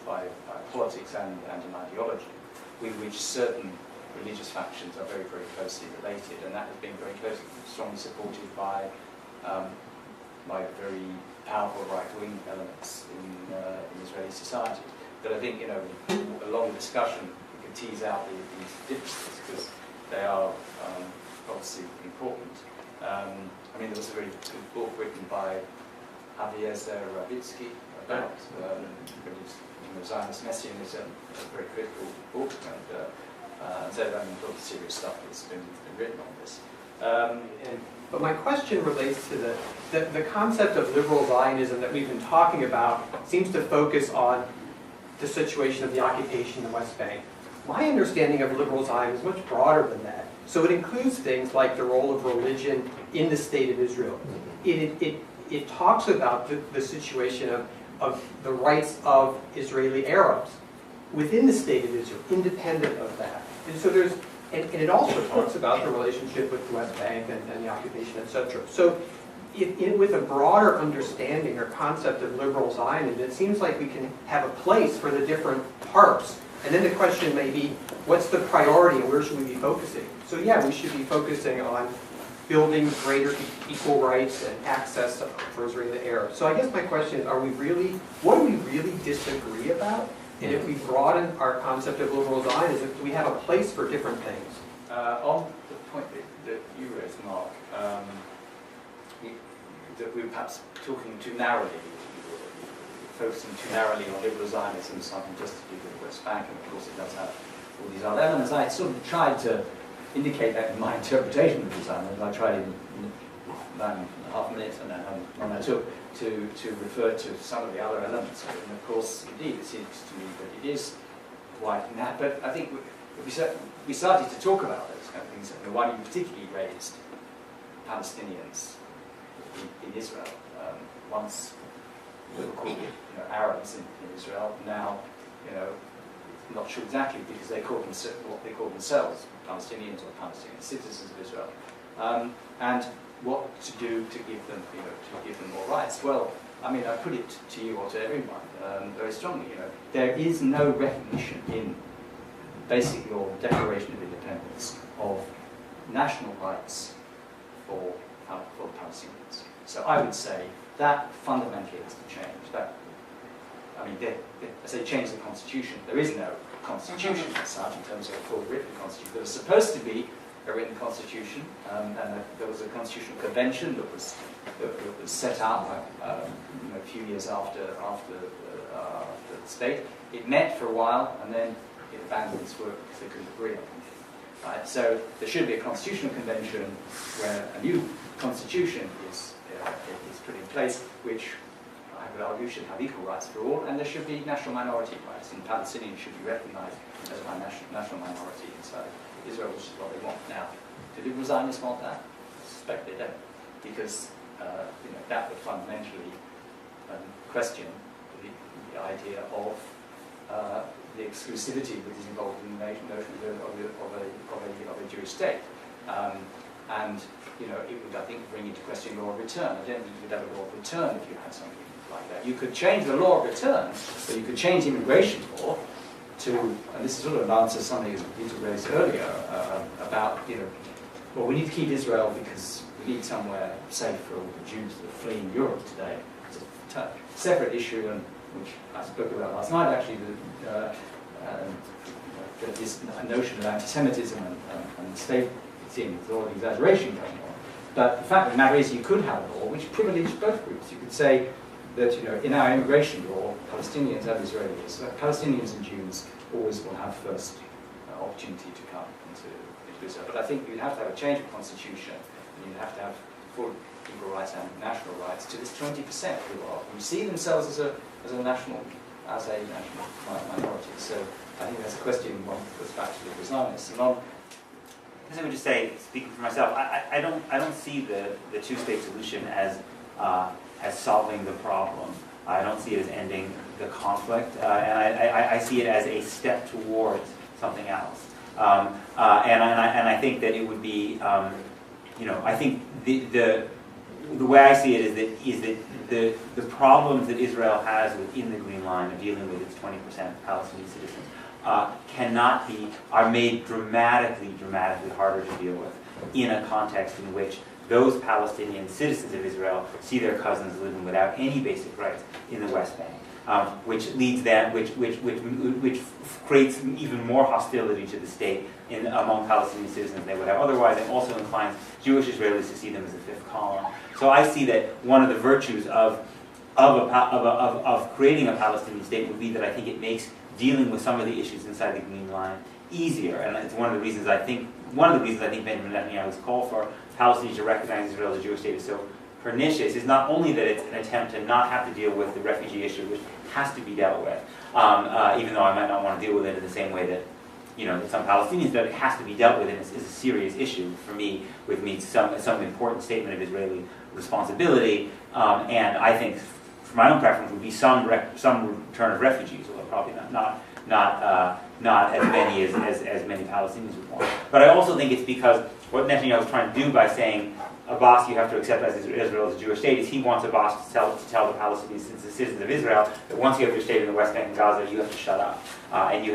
by politics and an ideology, with which certain religious factions are very, very closely related, and that has been very closely, strongly supported by very powerful right-wing elements in Israeli society. But I think, along the discussion, we can tease out these differences because they are obviously important. There was a very good book written by Aviezer Ravitsky about Zionist messianism, a very critical book, and so a lot of serious stuff that's been written on this. But my question relates to the concept of liberal Zionism that we've been talking about seems to focus on the situation of the occupation in the West Bank. My understanding of liberal Zionism is much broader than that. So it includes things like the role of religion in the state of Israel. It talks about the situation of the rights of Israeli Arabs within the state of Israel, independent of that. And so and it also talks about the relationship with the West Bank and the occupation, etc. So with a broader understanding or concept of liberal Zionism, it seems like we can have a place for the different parts. And then the question may be, what's the priority and where should we be focusing? So yeah, we should be focusing on building greater equal rights and access for Israeli Arabs. So I guess my question is, what do we really disagree about? And if we broaden our concept of liberal Zionism, do we have a place for different things? On the point that you raised, Mark, that we were perhaps talking too narrowly, focusing too narrowly on liberal Zionism, something just to do with the West Bank, and of course it does have all these other elements. I sort of tried to indicate that in my interpretation of Zionism. I tried in 9.5 minutes, and then when I took to refer to some of the other elements of it. And of course, indeed, it seems to me that it is quite that. But I think we started to talk about those kind of things. The one you particularly raised, Palestinians in Israel. Once we were called Arabs in Israel. Now, I'm not sure exactly because they call what they call themselves, Palestinians or Palestinian citizens of Israel. And what to do to give them, more rights? Well, I put it to you or to everyone very strongly. There is no recognition in basic law, Declaration of Independence, of national rights for Palestinians. So I would say that fundamentally has to change. I say change the constitution. There is no constitution as such in terms of a full written constitution. There was supposed to be a written constitution, and there was a constitutional convention that was set up a few years after the state. It met for a while, and then it abandoned its work because they couldn't agree on anything. Right? So there should be a constitutional convention where a new constitution is put in place, which I would argue should have equal rights for all, and there should be national minority rights, and Palestinians should be recognised as a national minority inside Israel, which is what they want now. Do liberal Zionists want that? I suspect they don't, because that would fundamentally question the idea of the exclusivity that is involved in the notion of a Jewish state. And it would, I think, bring into question law of return. I don't think you would have a law of return if you had something like that. You could change the law of return, but you could change immigration law to, and this is sort of an answer to something that Peter raised earlier about, well, we need to keep Israel because we need somewhere safe for all the Jews that are fleeing Europe today. It's a separate issue, and which I spoke about last night, actually, this notion of antisemitism and state, it seems, with all the exaggeration going on. But the fact of the matter is you could have a law which privileged both groups. You could say that, in our immigration law, Palestinians and Israelis, Palestinians and Jews always will have first opportunity to come into Israel. But I think you'd have to have a change of constitution and you'd have to have full equal rights and national rights, to this 20% who see themselves as a national minority. So I think that's a question one puts back to the Zionists. And on, I would just say, speaking for myself, I don't see the two-state solution as solving the problem. I don't see it as ending the conflict, and I see it as a step towards something else. And I think that it would be, I think the way I see it is that the problems that Israel has within the Green Line of dealing with its 20% Palestinian citizens are made dramatically harder to deal with in a context in which those Palestinian citizens of Israel see their cousins living without any basic rights in the West Bank, which creates even more hostility to the state among Palestinian citizens than they would have otherwise, and also inclines Jewish Israelis to see them as a fifth column. So I see that one of the virtues of creating a Palestinian state would be that I think it makes dealing with some of the issues inside the Green Line easier, and it's one of the reasons I think Benjamin Netanyahu's call for Palestinians to recognize Israel as a Jewish state is so pernicious is not only that it's an attempt to not have to deal with the refugee issue, which has to be dealt with, even though I might not want to deal with it in the same way that that some Palestinians, but it has to be dealt with, and it's a serious issue for me, some important statement of Israeli responsibility, and I think, for my own preference, would be some return of refugees, although probably not as many as many Palestinians would want. But I also think it's because what Netanyahu is trying to do by saying, Abbas, you have to accept Israel as a Jewish state, is he wants Abbas to tell the Palestinians, the citizens of Israel, that once you have your state in the West Bank and Gaza, you have to shut up, and you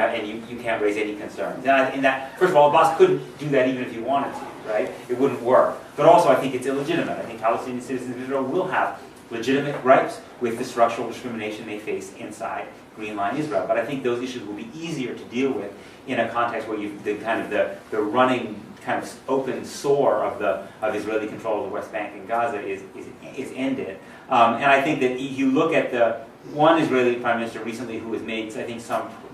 can't raise any concerns. And that, first of all, Abbas couldn't do that even if he wanted to, right? It wouldn't work. But also, I think it's illegitimate. I think Palestinian citizens of Israel will have legitimate gripes with the structural discrimination they face inside Green Line Israel. But I think those issues will be easier to deal with in a context where the running kind of open sore of Israeli control of the West Bank and Gaza is ended. And I think that you look at the one Israeli Prime Minister recently who has made, I think,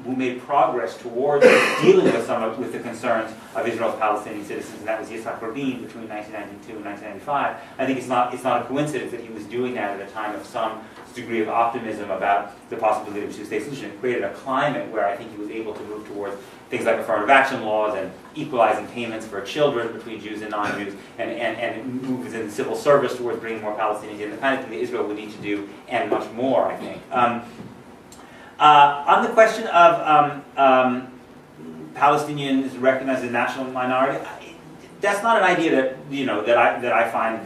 who made progress towards dealing with the concerns of Israel's Palestinian citizens, and that was Yitzhak Rabin between 1992 and 1995. I think it's not a coincidence that he was doing that at a time of some degree of optimism about the possibility of a two-state solution. It created a climate where I think he was able to move towards things like affirmative action laws and equalizing payments for children between Jews and non-Jews, and move in civil service towards bringing more Palestinians in, the kind of thing that Israel would need to do, and much more, I think. On the question of Palestinians recognized as a national minority, that's not an idea that I find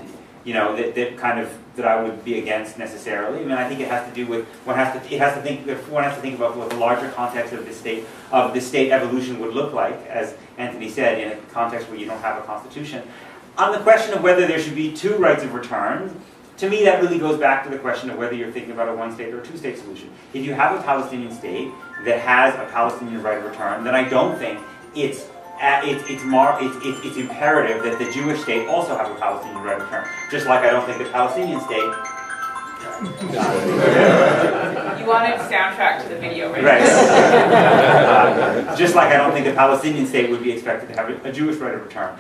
that I would be against necessarily. I mean, I think it has to do with one has to think about what the larger context of the state evolution would look like, as Antony said, in a context where you don't have a constitution. On the question of whether there should be two rights of return, to me that really goes back to the question of whether you're thinking about a one-state or a two-state solution. If you have a Palestinian state that has a Palestinian right of return, then I don't think it's imperative that the Jewish state also have a Palestinian right of return. Just like I don't think the Palestinian state. You wanted soundtrack to the video, right? Right. Just like I don't think the Palestinian state would be expected to have a Jewish right of return.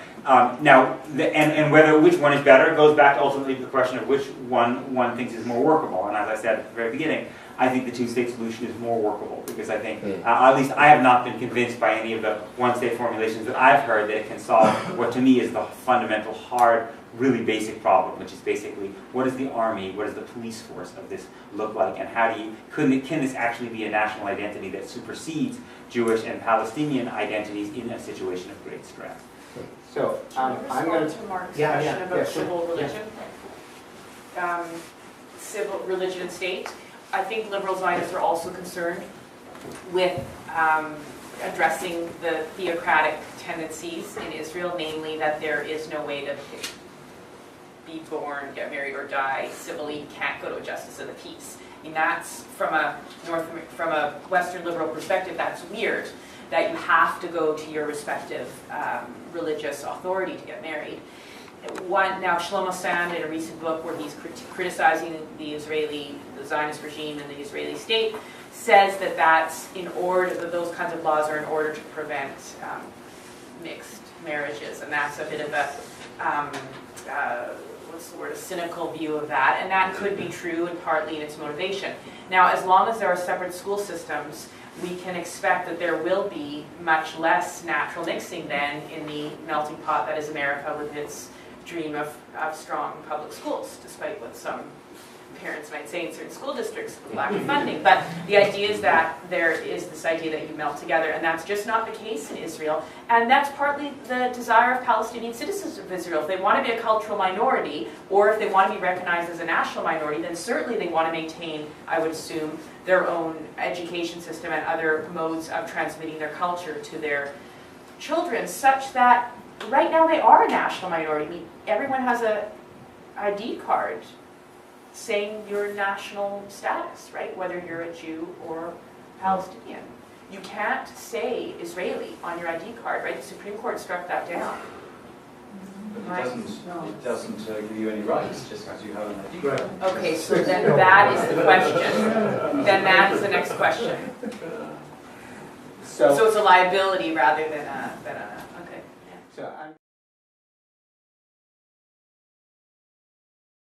Which one is better goes back ultimately to the question of which one thinks is more workable. And as I said at the very beginning, I think the two-state solution is more workable because I think, at least I have not been convinced by any of the one-state formulations that I've heard that it can solve what to me is the fundamental, hard, really basic problem, which is basically what is the army, what does the police force of this look like, and can this actually be a national identity that supersedes Jewish and Palestinian identities in a situation of great stress? So I'm going to Mark's question about civil religion, civil religion and state. I think liberal Zionists are also concerned with addressing the theocratic tendencies in Israel, namely that there is no way to be born, get married, or die civilly. You can't go to a justice of the peace. I mean, that's from a Western liberal perspective, that's weird. That you have to go to your respective religious authority to get married. Now, Shlomo Sand, in a recent book where he's criticizing the Zionist regime and the Israeli state, says that that's in order, that those kinds of laws are in order to prevent mixed marriages, and that's a bit of a what's the word, a cynical view of that, and that could be true and partly in its motivation. Now, as long as there are separate school systems, we can expect that there will be much less natural mixing than in the melting pot that is America with its dream of strong public schools, despite what some parents might say in certain school districts with lack of funding. But the idea is that there is this idea that you melt together, and that's just not the case in Israel. And that's partly the desire of Palestinian citizens of Israel. If they want to be a cultural minority, or if they want to be recognized as a national minority, then certainly they want to maintain, I would assume, their own education system and other modes of transmitting their culture to their children, such that right now they are a national minority. I mean, everyone has a ID card saying your national status, right? Whether you're a Jew or Palestinian. You can't say Israeli on your ID card, right? The Supreme Court struck that down. But it doesn't give you any rights just because you have an ID card. Okay, so then that is the question. Then that is the next question. So it's a liability rather than a okay. Yeah. So